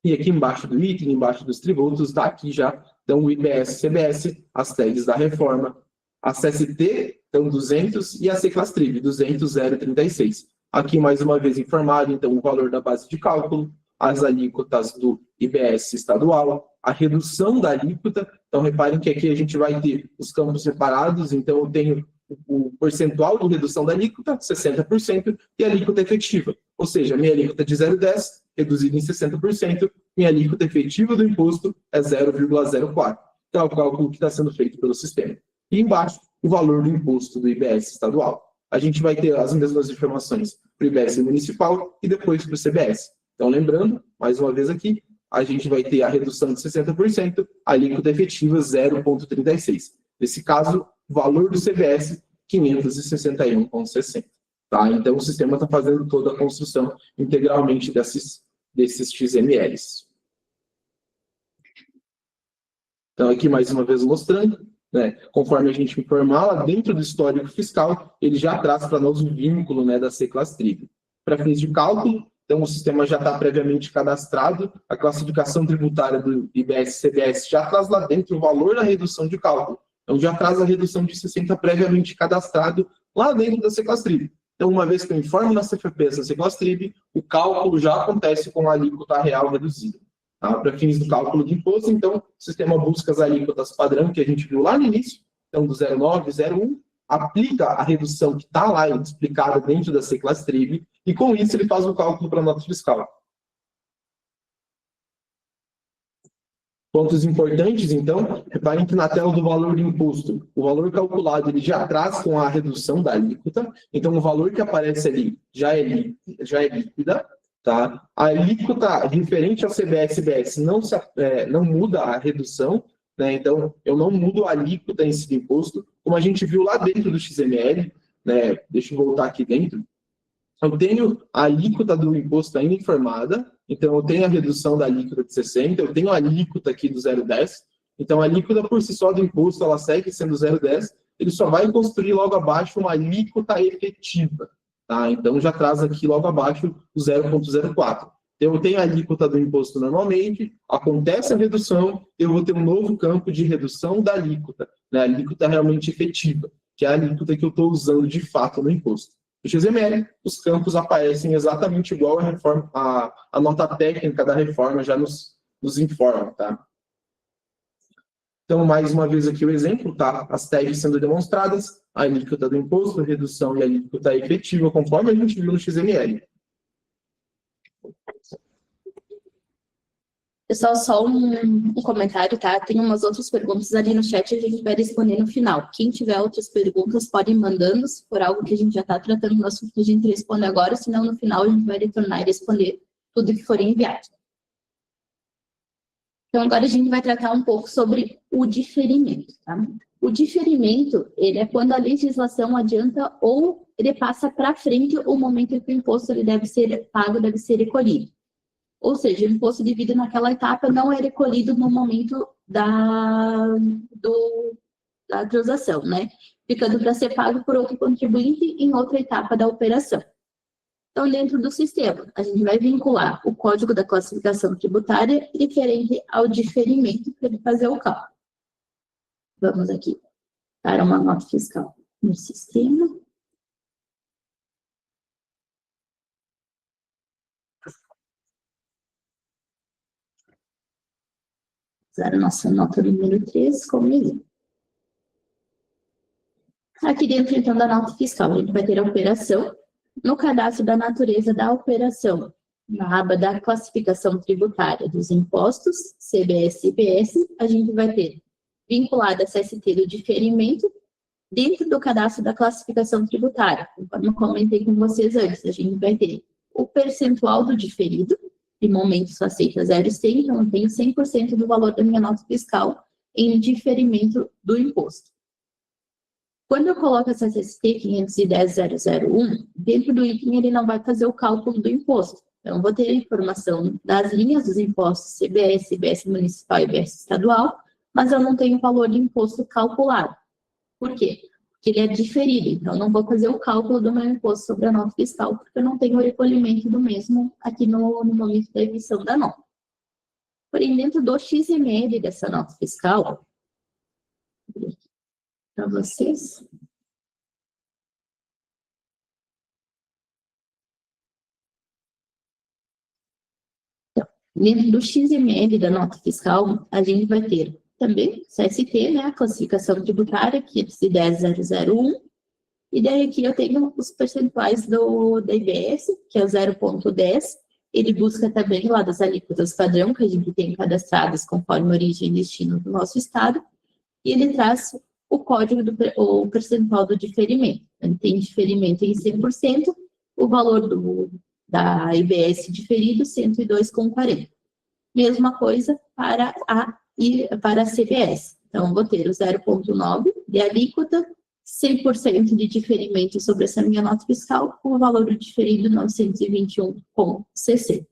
e aqui embaixo do item, embaixo dos tributos, está aqui já, então, o IBS, CBS, as tags da reforma, a CST, então, 200, e a C-Class-Trib, 200.036. Aqui, mais uma vez, informado, então, o valor da base de cálculo, as alíquotas do IBS estadual, a redução da alíquota. Então, reparem que aqui a gente vai ter os campos separados, então eu tenho o percentual de redução da alíquota, 60%, e a alíquota efetiva. Ou seja, minha alíquota de 0,10 reduzida em 60%, minha alíquota efetiva do imposto é 0,04. Então, é o cálculo que está sendo feito pelo sistema. E embaixo, o valor do imposto do IBS estadual. A gente vai ter as mesmas informações para o IBS municipal e depois para o CBS. Então, lembrando, mais uma vez aqui, a gente vai ter a redução de 60%, a alíquota efetiva 0,36. Nesse caso, o valor do CBS, 561,60. Tá? Então, o sistema está fazendo toda a construção integralmente desses XMLs. Então, aqui mais uma vez mostrando, né, conforme a gente informar lá dentro do histórico fiscal, ele já traz para nós o vínculo, né, da C-Class Tribo. Para fins de cálculo, então o sistema já está previamente cadastrado, a classificação tributária do IBS-CBS já traz lá dentro o valor da redução de cálculo. Então, já traz a redução de 60 previamente cadastrado lá dentro da C-Class Tribo. Então, uma vez que eu informo na CFP essa C-Class Tribo, o cálculo já acontece com a alíquota real reduzida. Tá? Para fins do cálculo de imposto, então, o sistema busca as alíquotas padrão que a gente viu lá no início, então do 0,9, 0,1, aplica a redução que está lá explicada dentro da C-Class Tribo, e com isso ele faz o cálculo para a nota fiscal. Pontos importantes, então, reparem que na tela do valor do imposto, o valor calculado ele já traz com a redução da alíquota, então o valor que aparece ali já é líquida, tá? A alíquota referente ao CBS-CBS não muda a redução, né? Então eu não mudo a alíquota em si do imposto, como a gente viu lá dentro do XML, né? Deixa eu voltar aqui dentro. Eu tenho a alíquota do imposto ainda informada, então eu tenho a redução da alíquota de 60, eu tenho a alíquota aqui do 0,10, então a alíquota por si só do imposto, ela segue sendo 0,10, ele só vai construir logo abaixo uma alíquota efetiva, tá? Então já traz aqui logo abaixo o 0,04. Então eu tenho a alíquota do imposto normalmente, acontece a redução, eu vou ter um novo campo de redução da alíquota, né? A alíquota realmente efetiva, que é a alíquota que eu estou usando de fato no imposto. No XML, os campos aparecem exatamente igual a reforma, a nota técnica da reforma já nos informa, tá? Então, mais uma vez aqui o exemplo, tá? As tags sendo demonstradas, a alíquota do imposto, a redução e a alíquota efetiva, conforme a gente viu no XML. Pessoal, só um comentário, tá? Tem umas outras perguntas ali no chat, a gente vai responder no final. Quem tiver outras perguntas, podem ir mandando, se for algo que a gente já está tratando no assunto, a gente responde agora, senão no final a gente vai retornar e responder tudo que for enviado. Então, agora a gente vai tratar um pouco sobre o diferimento, tá? O diferimento, ele é quando a legislação adianta ou ele passa para frente o momento em que o imposto ele deve ser pago, deve ser recolhido. Ou seja, o imposto devido naquela etapa não é recolhido no momento da transação, né? Ficando para ser pago por outro contribuinte em outra etapa da operação. Então, dentro do sistema, a gente vai vincular o código da classificação tributária referente ao diferimento para ele fazer o cálculo. Vamos aqui para uma nota fiscal no sistema. Usar a nossa nota número 3 como exemplo. Aqui dentro, então, da nota fiscal, a gente vai ter a operação. No cadastro da natureza da operação, na aba da classificação tributária dos impostos, CBS e IBS, a gente vai ter vinculada essa ST do diferimento dentro do cadastro da classificação tributária. Conforme eu comentei com vocês antes, a gente vai ter o percentual do diferido, de momento só aceita 0,100, então eu tenho 100% do valor da minha nota fiscal em diferimento do imposto. Quando eu coloco essa ST 510.001, dentro do item ele não vai fazer o cálculo do imposto. Então, eu vou ter a informação das linhas dos impostos CBS, IBS municipal e IBS estadual, mas eu não tenho o valor de imposto calculado. Por quê? Porque ele é diferido, então eu não vou fazer o cálculo do meu imposto sobre a nota fiscal, porque eu não tenho o recolhimento do mesmo aqui no momento da emissão da nota. Porém, dentro do XML dessa nota fiscal, para vocês, então, Dentro do XML da nota fiscal, a gente vai ter também CST, né, a classificação tributária, 510.001, e daí aqui eu tenho os percentuais da IBS, que é o 0,10, ele busca também lá das alíquotas padrão, que a gente tem cadastradas conforme origem e destino do nosso estado, e ele traz o código o percentual do diferimento. Ele tem diferimento em 100%, o valor da IBS diferido, 102,40. Mesma coisa para a CBS. Então, vou ter o 0,9 de alíquota, 100% de diferimento sobre essa minha nota fiscal, com o valor do diferido 921,60.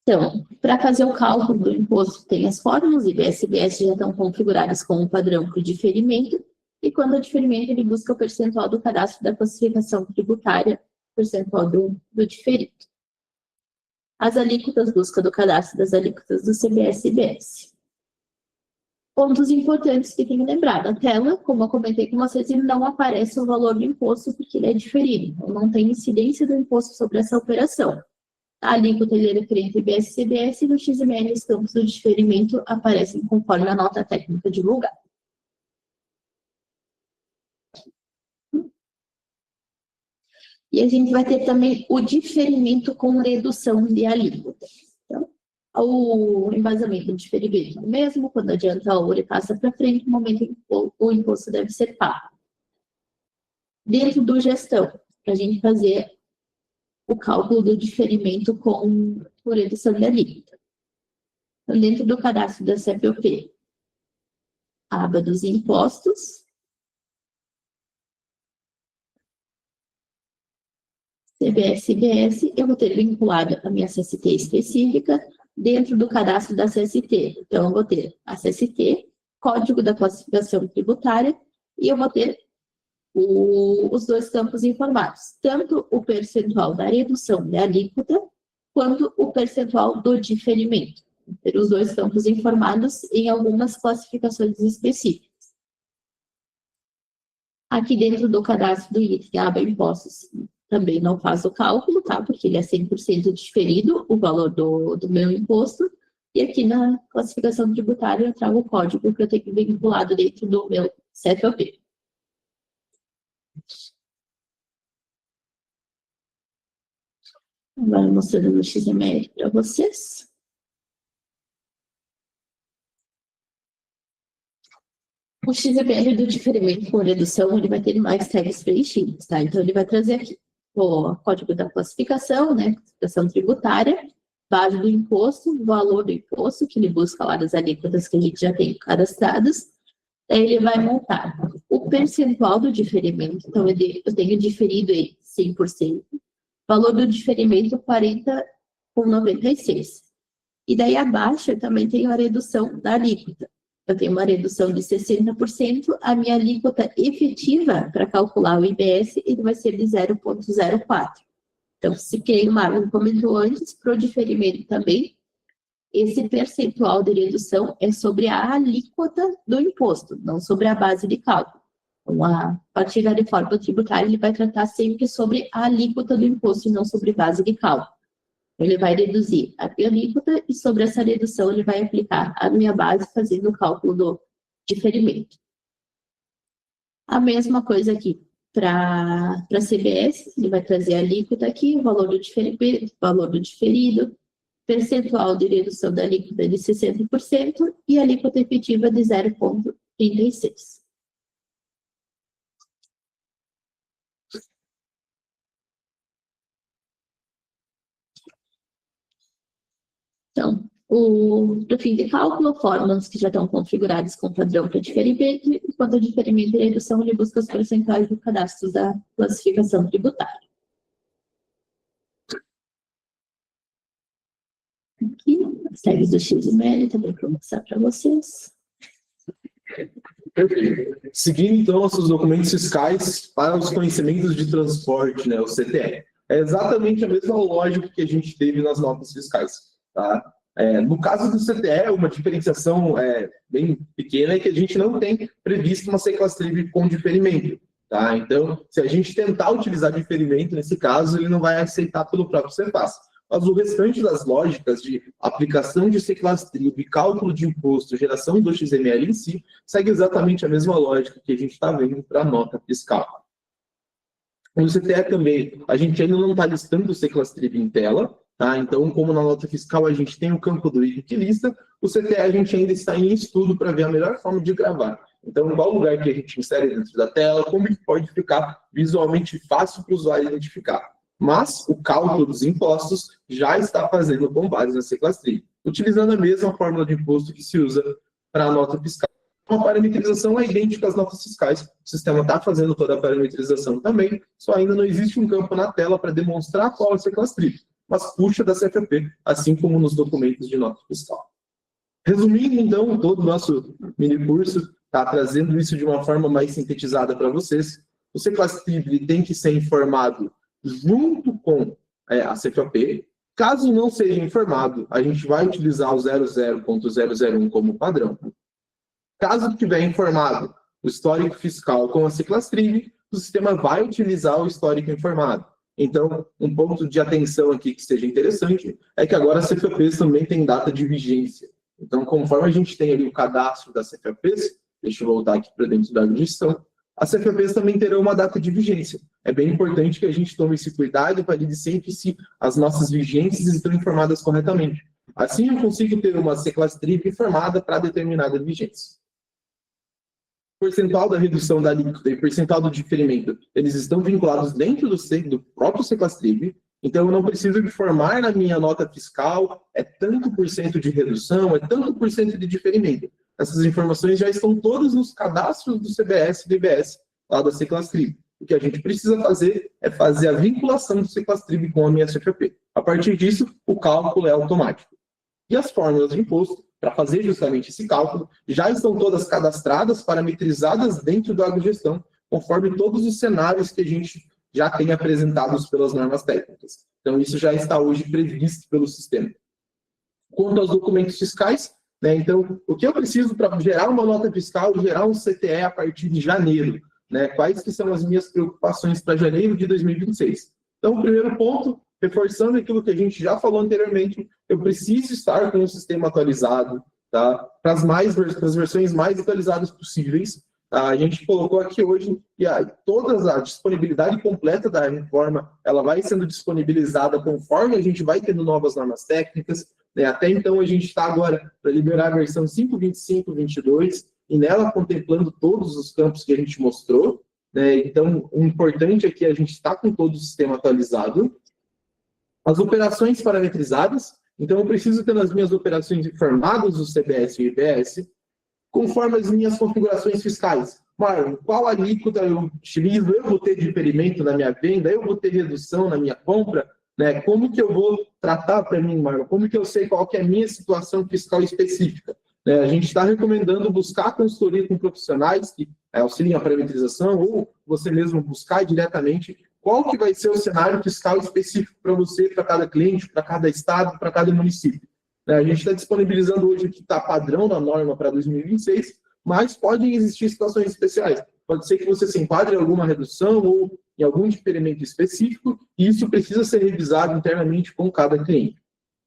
Então, para fazer o cálculo do imposto, tem as fórmulas, IBS e CBS já estão configuradas com um padrão para o diferimento, e quando o diferimento, ele busca o percentual do cadastro da classificação tributária, percentual do diferido. As alíquotas busca do cadastro das alíquotas do CBS e IBS. Pontos importantes que tem que lembrar. Na tela, como eu comentei com vocês, ele não aparece o valor do imposto porque ele é diferido. Então, não tem incidência do imposto sobre essa operação. A alíquota é referente IBS e CBS, e no XML os campos do diferimento aparecem conforme a nota técnica divulgada. E a gente vai ter também o diferimento com redução de alíquota. Então, o embasamento do diferimento é o mesmo, quando adianta a hora e passa para frente, no momento em que o imposto deve ser pago. Dentro do gestão, para a gente fazer o cálculo do diferimento por redução de alíquota. Então, dentro do cadastro da CPOP, a aba dos impostos, CBS e IBS, eu vou ter vinculado a minha CST específica dentro do cadastro da CST. Então, eu vou ter a CST, código da classificação tributária, e eu vou ter os dois campos informados, tanto o percentual da redução de alíquota, quanto o percentual do diferimento. Ter os dois campos informados em algumas classificações específicas. Aqui dentro do cadastro do item, a aba impostos, também não faz o cálculo, tá? Porque ele é 100% diferido, o valor do meu imposto. E aqui na classificação tributária eu trago o código que eu tenho vinculado dentro do meu CFOP. Agora mostrando no XML para vocês. O XML do diferimento com redução, ele vai ter mais tags preenchidos, tá? Então, ele vai trazer aqui o código da classificação, né? Classificação tributária, base do imposto, valor do imposto, que ele busca lá das alíquotas que a gente já tem cadastradas. Aí ele vai montar o percentual do diferimento. Então, eu tenho diferido ele 100%. Valor do diferimento 40,96. E daí abaixo eu também tenho a redução da alíquota. Eu tenho uma redução de 60%, a minha alíquota efetiva para calcular o IBS ele vai ser de 0,04. Então, se queimar, como comentou antes, para o diferimento também, esse percentual de redução é sobre a alíquota do imposto, não sobre a base de cálculo. Então, a partir da reforma tributária, ele vai tratar sempre sobre a alíquota do imposto e não sobre base de cálculo. Ele vai reduzir a minha alíquota e sobre essa redução ele vai aplicar a minha base fazendo o cálculo do diferimento. A mesma coisa aqui para a CBS, ele vai trazer a alíquota aqui, o valor do diferido, percentual de redução da alíquota de 60% e a alíquota efetiva de 0,36. Então, para o fim de cálculo, fórmulas que já estão configuradas com padrão para diferimento, e quanto ao diferimento e redução, ele busca os percentuais do cadastro da classificação tributária. Aqui, as tags do XML, também para mostrar para vocês. Perfeito. Seguindo, então, nossos documentos fiscais para os conhecimentos de transporte, né, o CTE. É exatamente a mesma lógica que a gente teve nas notas fiscais. Tá? No caso do CTE, uma diferenciação bem pequena é que a gente não tem previsto uma C-Class-Trib com diferimento. Tá? Então, se a gente tentar utilizar diferimento, nesse caso, ele não vai aceitar pelo próprio Cefaz. Mas o restante das lógicas de aplicação de C-Class-Trib, cálculo de imposto, geração do XML em si, segue exatamente a mesma lógica que a gente está vendo para a nota fiscal. No CTE também, a gente ainda não está listando o C-Class-Trib em tela, tá? Então, como na nota fiscal a gente tem o campo do item que lista, o CTE a gente ainda está em estudo para ver a melhor forma de gravar. Então, qual lugar que a gente insere dentro da tela, como que pode ficar visualmente fácil para o usuário identificar. Mas o cálculo dos impostos já está fazendo com base na C-Class-Trib, utilizando a mesma fórmula de imposto que se usa para a nota fiscal. A parametrização é idêntica às notas fiscais, o sistema está fazendo toda a parametrização também, só ainda não existe um campo na tela para demonstrar qual é a C-Class-Trib, mas puxa da CFP, assim como nos documentos de nota fiscal. Resumindo, então, todo o nosso mini curso, está trazendo isso de uma forma mais sintetizada para vocês. O C-Class-Trib tem que ser informado junto com a CFP. Caso não seja informado, a gente vai utilizar o 00.001 como padrão. Caso tiver informado o histórico fiscal com a C-Class-Trib, o sistema vai utilizar o histórico informado. Então, um ponto de atenção aqui que seja interessante é que agora as CFPs também têm data de vigência. Então, conforme a gente tem ali o cadastro das CFPs, deixa eu voltar aqui para dentro da gestão, as CFPs também terão uma data de vigência. É bem importante que a gente tome esse cuidado para dizer sempre se as nossas vigências estão informadas corretamente. Assim, eu consigo ter uma C-Class-Trib informada para determinada vigência. O percentual da redução da alíquota e o percentual do diferimento, eles estão vinculados dentro do próprio C-Class-Trib. Então, eu não preciso informar na minha nota fiscal, é tanto por cento de redução, é tanto por cento de diferimento. Essas informações já estão todas nos cadastros do CBS e do IBS, lá da C-Class-Trib. O que a gente precisa fazer é fazer a vinculação do C-Class-Trib com a minha CFP. A partir disso, o cálculo é automático. E as fórmulas de imposto, para fazer justamente esse cálculo, já estão todas cadastradas, parametrizadas dentro do agrogestão, conforme todos os cenários que a gente já tem apresentados pelas normas técnicas. Então, isso já está hoje previsto pelo sistema. Quanto aos documentos fiscais, então, o que eu preciso para gerar uma nota fiscal, gerar um CTE a partir de janeiro? Quais que são as minhas preocupações para janeiro de 2026? Então, o primeiro ponto, reforçando aquilo que a gente já falou anteriormente, eu preciso estar com o sistema atualizado, tá? Para as versões mais atualizadas possíveis. Tá? A gente colocou aqui hoje que toda a disponibilidade completa da reforma, ela vai sendo disponibilizada conforme a gente vai tendo novas normas técnicas. Até então, a gente está agora para liberar a versão 5.25.22, e nela contemplando todos os campos que a gente mostrou. Então, o importante é que a gente está com todo o sistema atualizado. As operações parametrizadas, então eu preciso ter nas minhas operações informadas o CBS e o IBS, conforme as minhas configurações fiscais. Marlon, qual alíquota eu utilizo? Eu vou ter diferimento na minha venda? Eu vou ter redução na minha compra? Como que eu vou tratar para mim, Marlon? Como que eu sei qual que é a minha situação fiscal específica? A gente está recomendando buscar consultoria com profissionais que auxiliem a parametrização, ou você mesmo buscar diretamente qual que vai ser o cenário fiscal específico para você, para cada cliente, para cada estado, para cada município. A gente está disponibilizando hoje o que está padrão na norma para 2026, mas podem existir situações especiais. Pode ser que você se enquadre em alguma redução ou em algum diferimento específico, e isso precisa ser revisado internamente com cada cliente.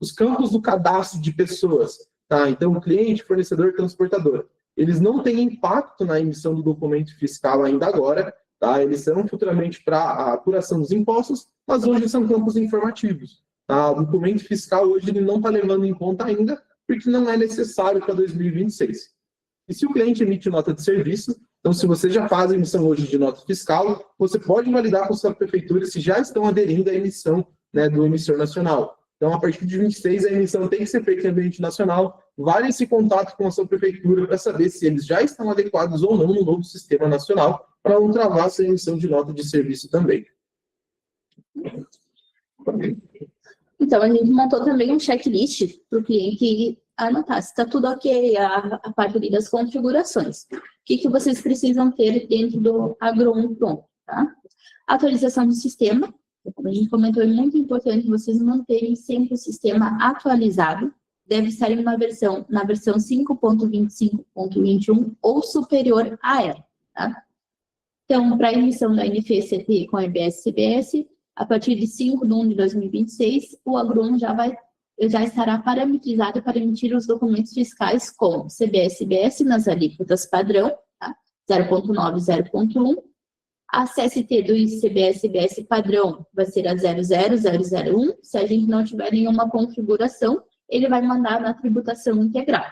Os campos do cadastro de pessoas, tá? Então, cliente, fornecedor, transportador, eles não têm impacto na emissão do documento fiscal ainda agora, tá? Eles serão futuramente para a apuração dos impostos, mas hoje são campos informativos. Tá? O documento fiscal hoje ele não está levando em conta ainda, porque não é necessário para 2026. E se o cliente emite nota de serviço, então se você já faz a emissão hoje de nota fiscal, você pode validar com a sua prefeitura se já estão aderindo à emissão, do emissor nacional. Então, a partir de 26, a emissão tem que ser feita em ambiente nacional. Vale esse contato com a sua prefeitura para saber se eles já estão adequados ou não no novo sistema nacional, para não travar essa emissão de nota de serviço também. Então, a gente montou também um checklist para o cliente anotar se está tudo ok, a parte ali das configurações. O que vocês precisam ter dentro do Agro1 pronto, tá? Atualização do sistema. Como a gente comentou, é muito importante vocês manterem sempre o sistema atualizado, deve estar na versão 5.25.21 ou superior a ela, tá? Então, para a emissão da NFE-CT com a EBS-CBS, a partir de 5 de 1 de 2026, o agrônomo já estará parametrizado para emitir os documentos fiscais com CBS-CBS nas alíquotas padrão, tá? 0.9 e 0.1. A CST do ICBS-CBS padrão vai ser a 00001. Se a gente não tiver nenhuma configuração, ele vai mandar na tributação integral.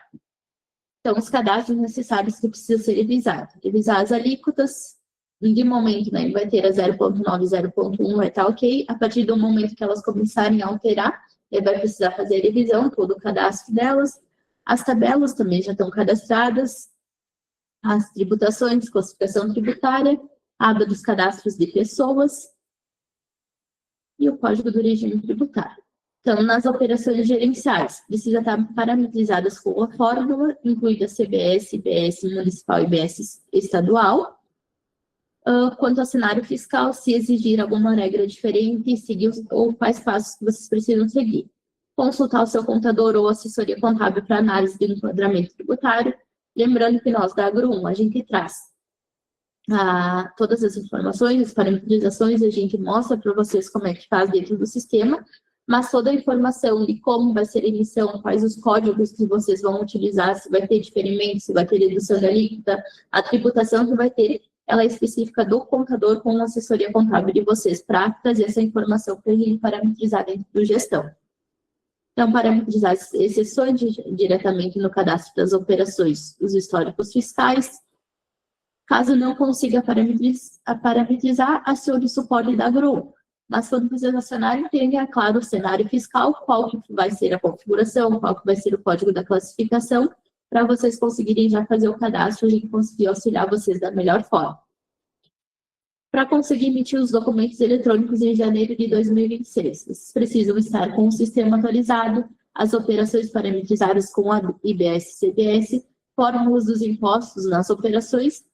Então, os cadastros necessários que precisam ser revisados. Revisar as alíquotas, de momento, né, ele vai ter a 0.9 e 0.1, vai estar ok. A partir do momento que elas começarem a alterar, ele vai precisar fazer a revisão, todo o cadastro delas. As tabelas também já estão cadastradas. As tributações, classificação tributária, a aba dos cadastros de pessoas e o código do regime tributário. Então, nas operações gerenciais, precisa estar parametrizadas com a fórmula, incluída CBS, IBS municipal e IBS estadual. Quanto ao cenário fiscal, se exigir alguma regra diferente, seguir ou quais passos que vocês precisam seguir. Consultar o seu contador ou assessoria contábil para análise de enquadramento tributário. Lembrando que nós, da Agro1, a gente traz todas as informações, as parametrizações, a gente mostra para vocês como é que faz dentro do sistema, mas toda a informação de como vai ser a emissão, quais os códigos que vocês vão utilizar, se vai ter diferimento, se vai ter redução da alíquota, a tributação que vai ter, ela é específica do contador com a assessoria contábil de vocês, para trazer essa informação para ele parametrizar dentro do gestão. Então, parametrizar as exceções diretamente no cadastro das operações, os históricos fiscais. Caso não consiga parametrizar, acione o suporte da Agro. Mas quando vocês acionarem, tenha claro o cenário fiscal, qual que vai ser a configuração, qual que vai ser o código da classificação, para vocês conseguirem já fazer o cadastro e conseguir auxiliar vocês da melhor forma. Para conseguir emitir os documentos eletrônicos em janeiro de 2026, vocês precisam estar com o sistema atualizado, as operações parametrizadas com a IBS-CBS, fórmulas dos impostos nas operações,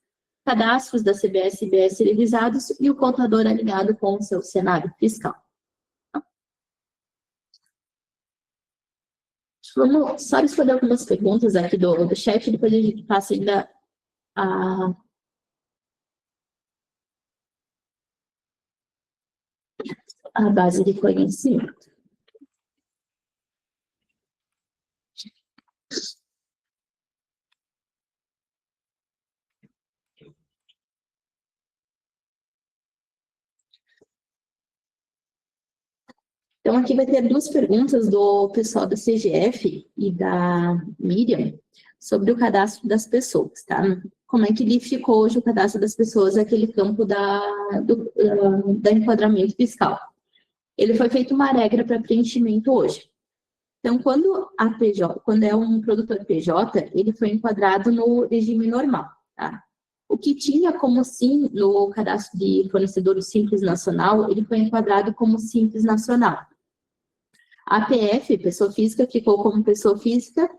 cadastros da CBS e IBS revisados e o contador alinhado com o seu cenário fiscal. Vamos só responder algumas perguntas aqui do chat, depois a gente passa ainda a base de conhecimento. Então, aqui vai ter duas perguntas do pessoal da CGF e da Miriam sobre o cadastro das pessoas, tá? Como é que ele ficou hoje o cadastro das pessoas, aquele campo da enquadramento fiscal? Ele foi feita uma regra para preenchimento hoje. Então, quando é um produtor PJ, ele foi enquadrado no regime normal, tá? O que tinha como sim no cadastro de fornecedor Simples Nacional, ele foi enquadrado como Simples Nacional. A PF, pessoa física, ficou como pessoa física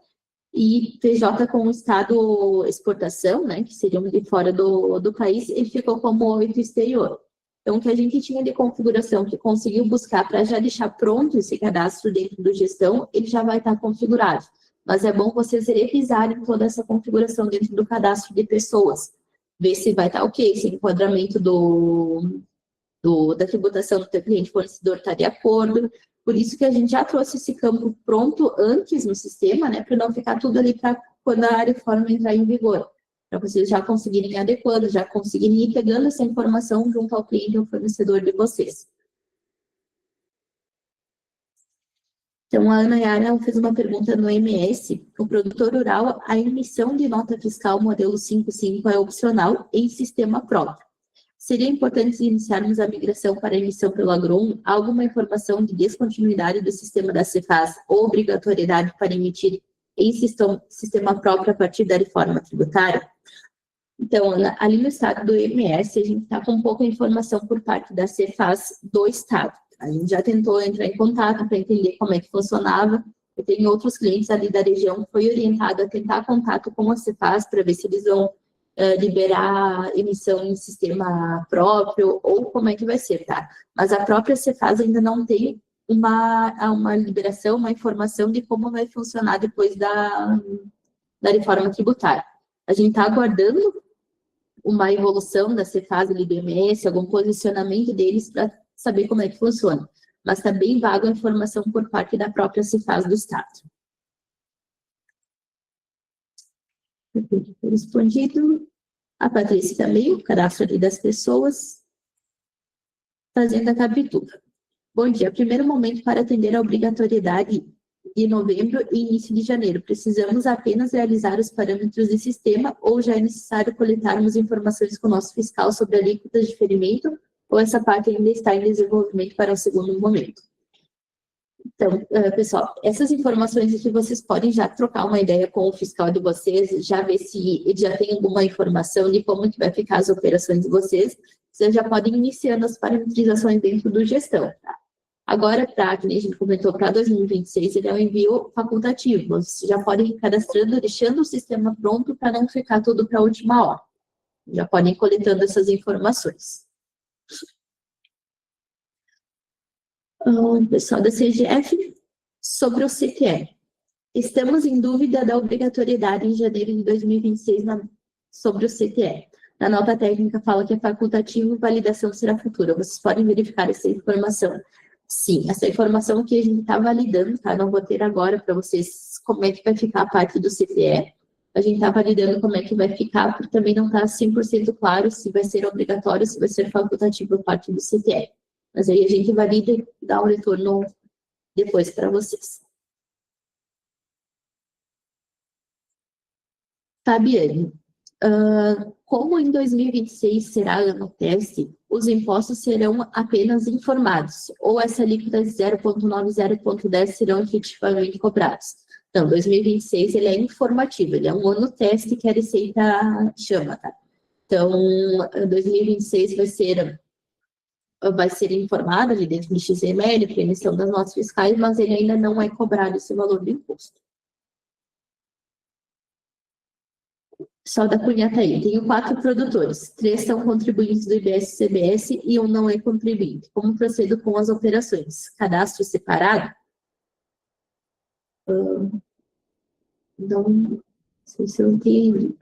e PJ com o estado exportação, né, que seriam de fora do país, ele ficou como 8 exterior. Então, o que a gente tinha de configuração que conseguiu buscar para já deixar pronto esse cadastro dentro do gestão, ele já vai estar configurado. Mas é bom vocês revisarem toda essa configuração dentro do cadastro de pessoas. Ver se vai estar ok, se o enquadramento da tributação do teu cliente fornecedor está de acordo. Por isso que a gente já trouxe esse campo pronto antes no sistema, né, para não ficar tudo ali para quando a reforma entrar em vigor. Para vocês já conseguirem adequando, já conseguirem ir pegando essa informação junto ao cliente ou fornecedor de vocês. Então, a Ana Yara fez uma pergunta no MS. O produtor rural, a emissão de nota fiscal modelo 55 é opcional em sistema próprio. Seria importante iniciarmos a migração para a emissão pelo Agro1, alguma informação de descontinuidade do sistema da Cefaz ou obrigatoriedade para emitir em sistema próprio a partir da reforma tributária? Então, Ana, ali no estado do MS, a gente está com pouca informação por parte da Cefaz do estado. A gente já tentou entrar em contato para entender como é que funcionava. Eu tenho outros clientes ali da região que foi orientado a tentar contato com a Cefaz para ver se eles vão liberar emissão em sistema próprio ou como é que vai ser, tá? Mas a própria Cefaz ainda não tem uma liberação, uma informação de como vai funcionar depois da reforma tributária. A gente está aguardando uma evolução da Cefaz e do IMS, algum posicionamento deles para saber como é que funciona. Mas está bem vaga a informação por parte da própria Cefaz do Estado. Respondido. A Patrícia também, o cadastro ali das pessoas, fazendo a captura. Bom dia. Primeiro momento para atender a obrigatoriedade de novembro e início de janeiro. Precisamos apenas realizar os parâmetros de sistema ou já é necessário coletarmos informações com o nosso fiscal sobre alíquotas de ferimento ou essa parte ainda está em desenvolvimento para o segundo momento? Então, pessoal, essas informações aqui vocês podem já trocar uma ideia com o fiscal de vocês, já ver se ele já tem alguma informação de como que vai ficar as operações de vocês. Vocês já podem ir iniciando as parametrizações dentro do gestão, tá? Agora, para, que a gente comentou, para 2026, ele é um envio facultativo. Vocês já podem ir cadastrando, deixando o sistema pronto para não ficar tudo para a última hora. Já podem ir coletando essas informações. Pessoal da CGF, sobre o CTE. Estamos em dúvida da obrigatoriedade em janeiro de 2026 sobre o CTE. Na nota técnica fala que é facultativo e validação será futura. Vocês podem verificar essa informação. Sim, essa informação que a gente está validando, tá? Não vou ter agora para vocês como é que vai ficar a parte do CTE. A gente está validando como é que vai ficar, porque também não está 100% claro se vai ser obrigatório, se vai ser facultativo a parte do CTE. Mas aí a gente valida e dá um retorno depois para vocês. Fabiane, como em 2026 será ano teste, os impostos serão apenas informados, ou essa alíquota de 0,9 e 0,10 serão efetivamente cobrados? Não, 2026 ele é informativo, ele é um ano teste que a Receita chama, tá? Então, 2026 vai ser informado ali dentro do XML, para emissão das notas fiscais, mas ele ainda não é cobrado esse valor do imposto. Só da Cunha tá aí. Tenho 4 produtores. 3 são contribuintes do IBS-CBS e 1 não é contribuinte. Como procedo com as operações? Cadastro separado? Não sei se eu entendi.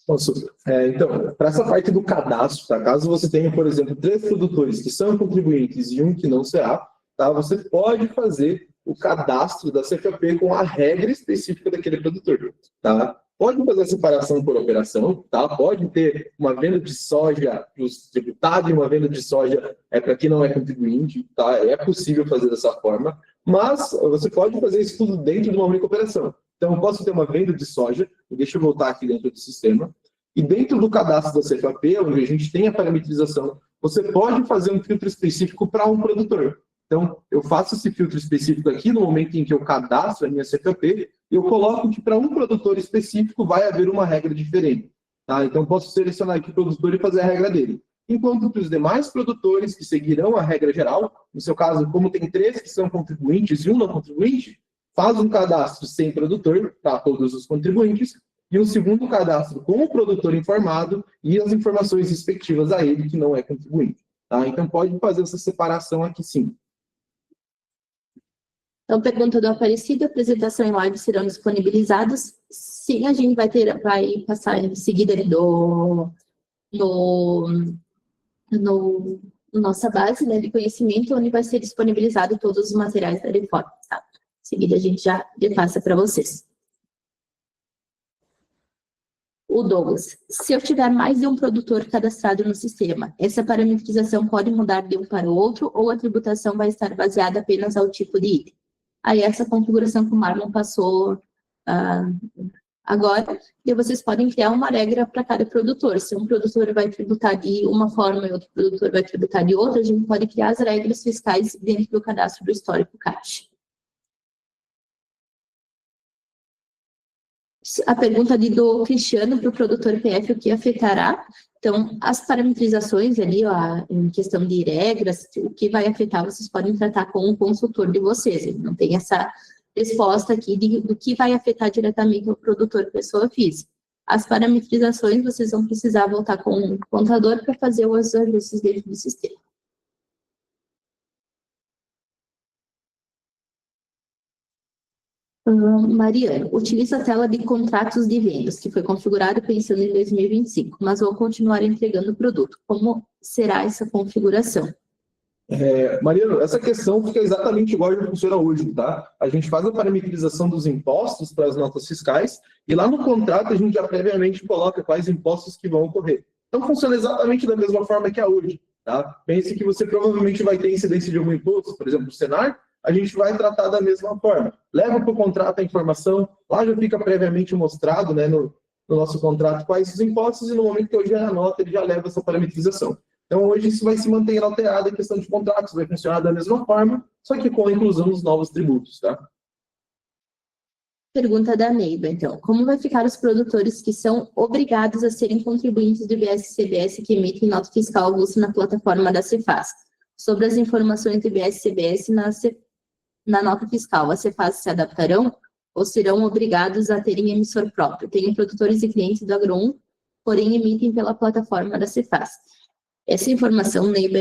Então, para essa parte do cadastro, tá? Caso você tenha, por exemplo, 3 produtores que são contribuintes e 1 que não será, tá? Você pode fazer o cadastro da CFAP com a regra específica daquele produtor, tá? Pode fazer a separação por operação, tá? Pode ter uma venda de soja para os tributados e uma venda de soja para quem não é contribuinte, tá? É possível fazer dessa forma, mas você pode fazer isso tudo dentro de uma única operação. Então, eu posso ter uma venda de soja, deixa eu voltar aqui dentro do sistema, e dentro do cadastro da CFAP, onde a gente tem a parametrização, você pode fazer um filtro específico para um produtor. Então, eu faço esse filtro específico aqui no momento em que eu cadastro a minha CFAP, eu coloco que para um produtor específico vai haver uma regra diferente. Tá? Então, posso selecionar aqui o produtor e fazer a regra dele. Enquanto que os demais produtores que seguirão a regra geral, no seu caso, como tem 3 que são contribuintes e 1 não contribuinte, faz um cadastro sem produtor para todos os contribuintes e um segundo cadastro com o produtor informado e as informações respectivas a ele que não é contribuinte. Tá? Então, pode fazer essa separação aqui sim. Então, pergunta do Aparecido, apresentação e live serão disponibilizados? Sim, a gente vai passar em seguida no nossa base, né, de conhecimento, onde vai ser disponibilizado todos os materiais da reforma. Tá? Em seguida, a gente já repassa para vocês. O Douglas, se eu tiver mais de um produtor cadastrado no sistema, essa parametrização pode mudar de um para o outro ou a tributação vai estar baseada apenas ao tipo de item? Aí essa configuração que o Marlon passou agora, e vocês podem criar uma regra para cada produtor. Se um produtor vai tributar de uma forma e outro produtor vai tributar de outra, a gente pode criar as regras fiscais dentro do cadastro do histórico CAT. A pergunta ali do Cristiano para o produtor PF, o que afetará? Então, as parametrizações ali, ó, em questão de regras, o que vai afetar, vocês podem tratar com o consultor de vocês. Ele não tem essa resposta aqui do que vai afetar diretamente o produtor pessoa física. As parametrizações, vocês vão precisar voltar com o contador para fazer os ajustes dentro do sistema. Mariana, utiliza a tela de contratos de vendas, que foi configurada pensando em 2025, mas vou continuar entregando o produto. Como será essa configuração? Mariano, essa questão fica exatamente igual a que funciona hoje, tá? A gente faz a parametrização dos impostos para as notas fiscais e lá no contrato a gente já previamente coloca quais impostos que vão ocorrer. Então funciona exatamente da mesma forma que é hoje, tá? Pense que você provavelmente vai ter incidência de algum imposto, por exemplo, o Senar, a gente vai tratar da mesma forma. Leva para o contrato a informação, lá já fica previamente mostrado, né, no nosso contrato quais os impostos e no momento que eu gero a nota ele já leva essa parametrização. Então, hoje isso vai se manter inalterado em questão de contratos, vai funcionar da mesma forma, só que com a inclusão dos novos tributos, tá? Pergunta da Neiba, então. Como vai ficar os produtores que são obrigados a serem contribuintes do IBS e CBS que emitem nota fiscal avulsa na plataforma da Cefaz? Sobre as informações do IBS e CBS na nota fiscal, a Cefaz se adaptarão ou serão obrigados a terem emissor próprio? Tenho produtores e clientes do Agro1, porém emitem pela plataforma da Cefaz. Essa informação, Neiba,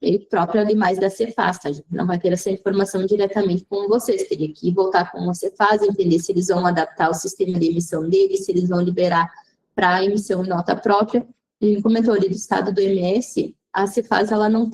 é própria demais da Cefaz, tá? A gente não vai ter essa informação diretamente com vocês, teria que voltar com a Cefaz, entender se eles vão adaptar o sistema de emissão deles, se eles vão liberar para emissão em nota própria. E comentou ali do estado do MS, a Cefaz, ela não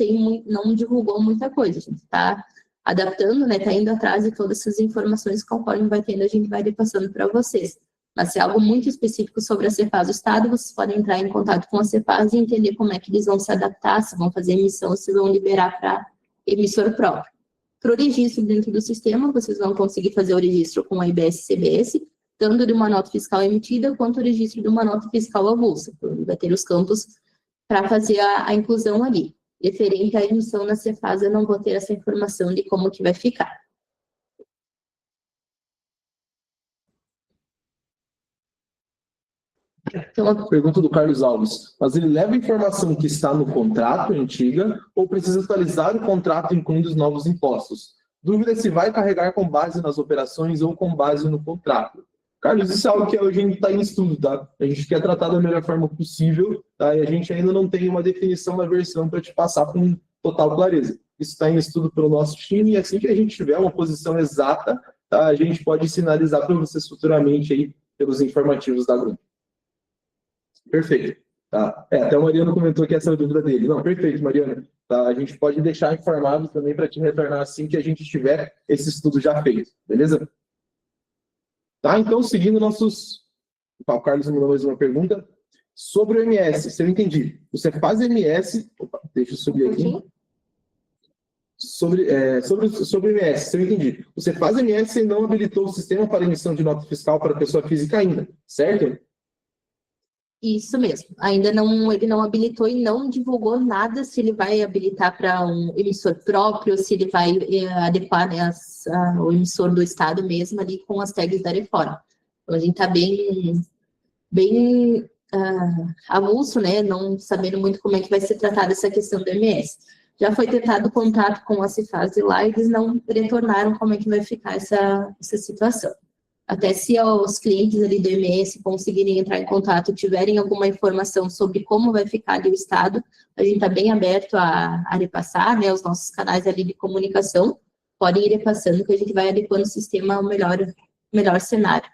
divulgou muita coisa, a gente está adaptando, né, está indo atrás de todas essas informações, conforme vai tendo, a gente vai passando para vocês. Mas se é algo muito específico sobre a Cefaz do Estado, vocês podem entrar em contato com a Cefaz e entender como é que eles vão se adaptar, se vão fazer emissão, se vão liberar para emissor próprio. Para o registro dentro do sistema, vocês vão conseguir fazer o registro com a IBS e CBS, tanto de uma nota fiscal emitida, quanto o registro de uma nota fiscal avulsa. Então, vai ter os campos para fazer a inclusão ali. Referente à emissão na Cefaz, eu não vou ter essa informação de como que vai ficar. Então, pergunta do Carlos Alves. Mas ele leva a informação que está no contrato antiga ou precisa atualizar o contrato incluindo os novos impostos? Dúvida se vai carregar com base nas operações ou com base no contrato. Carlos, isso é algo que a gente está em estudo, tá? A gente quer tratar da melhor forma possível, tá? E a gente ainda não tem uma definição da versão para te passar com total clareza. Isso está em estudo pelo nosso time e assim que a gente tiver uma posição exata, tá? A gente pode sinalizar para vocês futuramente aí pelos informativos da grupo. Perfeito. Tá. Até o Mariano comentou que essa é a dúvida dele. Não, perfeito, Mariano. Tá, a gente pode deixar informado também para te retornar assim que a gente tiver esse estudo já feito, beleza? Tá, então, seguindo nossos... O Carlos me mandou mais uma pergunta. Sobre o MS, se eu entendi. Você faz MS... Opa, deixa eu subir aqui. Sobre o MS, se eu entendi. Você faz MS e não habilitou o sistema para emissão de nota fiscal para pessoa física ainda, certo? Isso mesmo. Ainda não, ele não habilitou e não divulgou nada se ele vai habilitar para um emissor próprio, se ele vai adequar, né, o emissor do Estado mesmo ali com as tags da reforma. Então, a gente está bem avulso, né, não sabendo muito como é que vai ser tratada essa questão do MS. Já foi tentado contato com a Cefaz e lá eles não retornaram como é que vai ficar essa situação. Até se os clientes ali do MS conseguirem entrar em contato, tiverem alguma informação sobre como vai ficar ali o Estado, a gente está bem aberto a repassar, né, os nossos canais ali de comunicação, podem ir repassando que a gente vai adequando o sistema ao melhor cenário.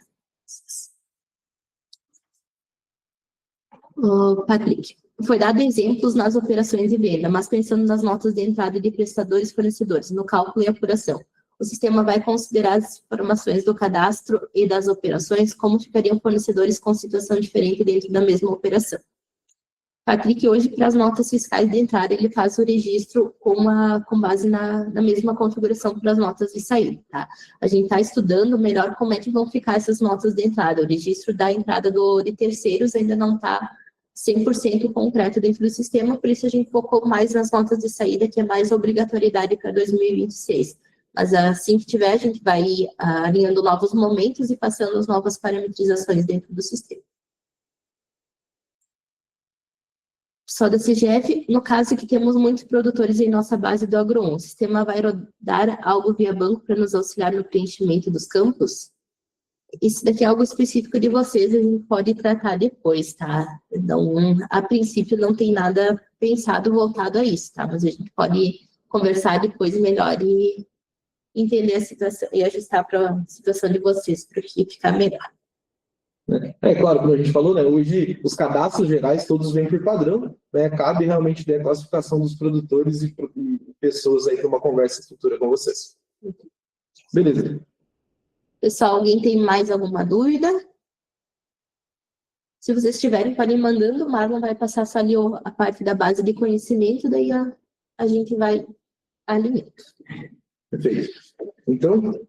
Patrick, foi dado exemplos nas operações de venda, mas pensando nas notas de entrada de prestadores e fornecedores, no cálculo e apuração. O sistema vai considerar as informações do cadastro e das operações, como ficariam fornecedores com situação diferente dentro da mesma operação. Patrick, hoje, para as notas fiscais de entrada, ele faz o registro com base na mesma configuração para as notas de saída, tá? A gente está estudando melhor como é que vão ficar essas notas de entrada. O registro da entrada de terceiros ainda não está 100% concreto dentro do sistema, por isso a gente focou mais nas notas de saída, que é mais obrigatoriedade para 2026. Mas assim que tiver, a gente vai alinhando novos momentos e passando as novas parametrizações dentro do sistema. Só da CGF, no caso que temos muitos produtores em nossa base do Agro1, o sistema vai rodar algo via banco para nos auxiliar no preenchimento dos campos? Isso daqui é algo específico de vocês, a gente pode tratar depois, tá? Então, a princípio não tem nada pensado voltado a isso, tá? Mas a gente pode conversar depois melhor e entender a situação e ajustar para a situação de vocês, para que ficar melhor. Claro, como a gente falou, né, hoje os cadastros gerais todos vêm por padrão, né, cabe realmente ter a classificação dos produtores e pessoas aí para uma conversa futura com vocês. Beleza. Pessoal, alguém tem mais alguma dúvida? Se vocês tiverem, podem ir mandando, o Marlon vai passar só ali a parte da base de conhecimento, daí a gente vai alinhando. Perfeito. Então,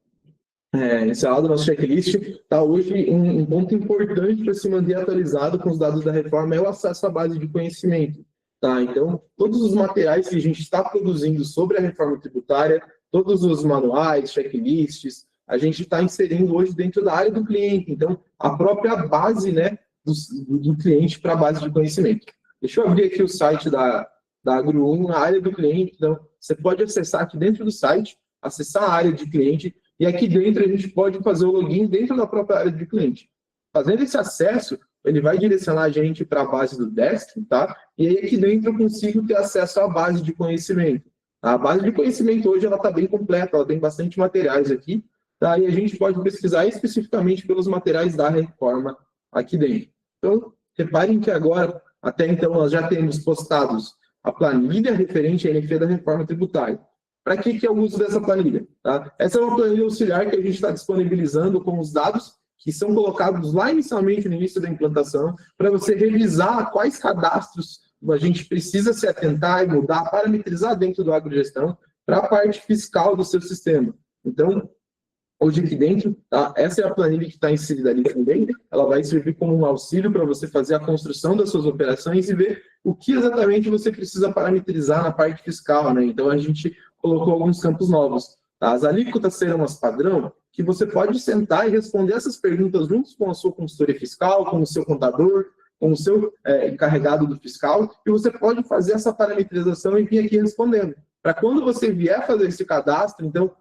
encerrado o nosso checklist, tá? Hoje um ponto importante para se manter atualizado com os dados da reforma é o acesso à base de conhecimento. Tá? Então, todos os materiais que a gente está produzindo sobre a reforma tributária, todos os manuais, checklists, a gente está inserindo hoje dentro da área do cliente. Então, a própria base, né, do cliente para a base de conhecimento. Deixa eu abrir aqui o site da Agro1, a área do cliente. Então, você pode acessar aqui dentro do site, acessar a área de cliente, e aqui dentro a gente pode fazer o login dentro da própria área de cliente. Fazendo esse acesso, ele vai direcionar a gente para a base do desk, tá? E aí aqui dentro eu consigo ter acesso à base de conhecimento. A base de conhecimento hoje ela está bem completa, ela tem bastante materiais aqui, tá? E a gente pode pesquisar especificamente pelos materiais da reforma aqui dentro. Então, reparem que agora, até então, nós já temos postados a planilha referente à NFE da reforma tributária. Para que é o uso dessa planilha? Tá? Essa é uma planilha auxiliar que a gente está disponibilizando com os dados que são colocados lá inicialmente no início da implantação, para você revisar quais cadastros a gente precisa se atentar e mudar, parametrizar dentro do agrogestão para a parte fiscal do seu sistema. Então, hoje aqui dentro, tá? Essa é a planilha que está inserida ali também, ela vai servir como um auxílio para você fazer a construção das suas operações e ver o que exatamente você precisa parametrizar na parte fiscal, né? Então, a gente colocou alguns campos novos. Tá? As alíquotas serão as padrão, que você pode sentar e responder essas perguntas juntos com a sua consultoria fiscal, com o seu contador, com o seu encarregado do fiscal, e você pode fazer essa parametrização e vir aqui respondendo. Para quando você vier fazer esse cadastro, então,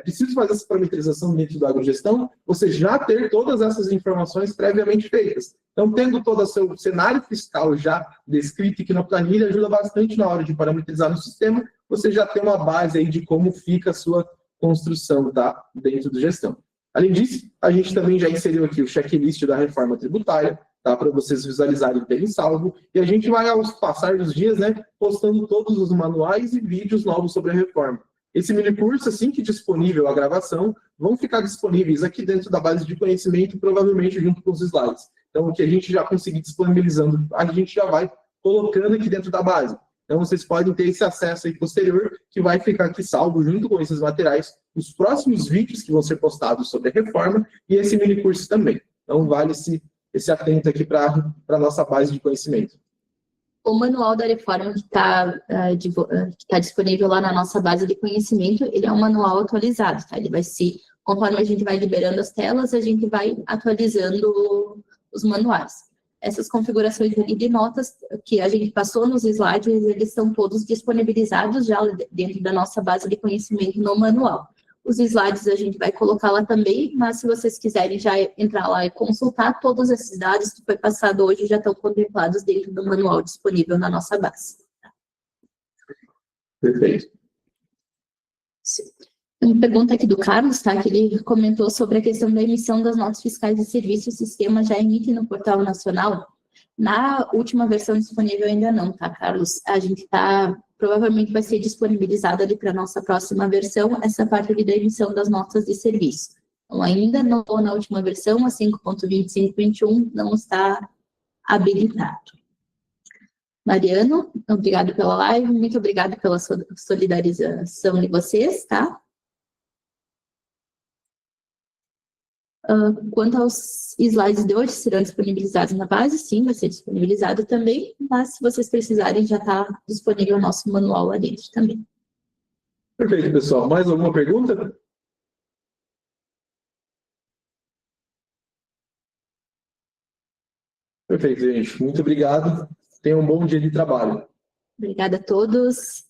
preciso fazer essa parametrização dentro da agrogestão, você já ter todas essas informações previamente feitas. Então, tendo todo o seu cenário fiscal já descrito aqui na planilha, ajuda bastante na hora de parametrizar no sistema, você já tem uma base aí de como fica a sua construção, tá? Dentro do gestão. Além disso, a gente também já inseriu aqui o checklist da reforma tributária, tá? Para vocês visualizarem bem salvo, e a gente vai, ao passar dos dias, né, postando todos os manuais e vídeos novos sobre a reforma. Esse mini curso, assim que disponível a gravação, vão ficar disponíveis aqui dentro da base de conhecimento, provavelmente junto com os slides. Então, o que a gente já conseguir disponibilizando, a gente já vai colocando aqui dentro da base. Então, vocês podem ter esse acesso aí posterior, que vai ficar aqui salvo junto com esses materiais, os próximos vídeos que vão ser postados sobre a reforma e esse mini curso também. Então, vale esse atento aqui para a nossa base de conhecimento. O manual da reforma que está disponível lá na nossa base de conhecimento, ele é um manual atualizado, tá? Ele vai se, conforme a gente vai liberando as telas, a gente vai atualizando os manuais. Essas configurações ali de notas que a gente passou nos slides, eles estão todos disponibilizados já dentro da nossa base de conhecimento no manual. Os slides a gente vai colocar lá também, mas se vocês quiserem já entrar lá e consultar, todos esses dados que foi passado hoje já estão contemplados dentro do manual disponível na nossa base. Perfeito. Uma pergunta aqui do Carlos, tá? Que ele comentou sobre a questão da emissão das notas fiscais de serviço. O sistema já emite no Portal Nacional? Na última versão disponível ainda não, tá, Carlos? A gente provavelmente vai ser disponibilizado ali para a nossa próxima versão, essa parte ali da emissão das notas de serviço. Então, ainda não, na última versão, a 5.2521, não está habilitado. Mariano, obrigado pela live, muito obrigado pela solidarização de vocês, tá? Quanto aos slides de hoje, serão disponibilizados na base? Sim, vai ser disponibilizado também, mas se vocês precisarem, já está disponível o nosso manual lá dentro também. Perfeito, pessoal. Mais alguma pergunta? Perfeito, gente. Muito obrigado. Tenham um bom dia de trabalho. Obrigada a todos.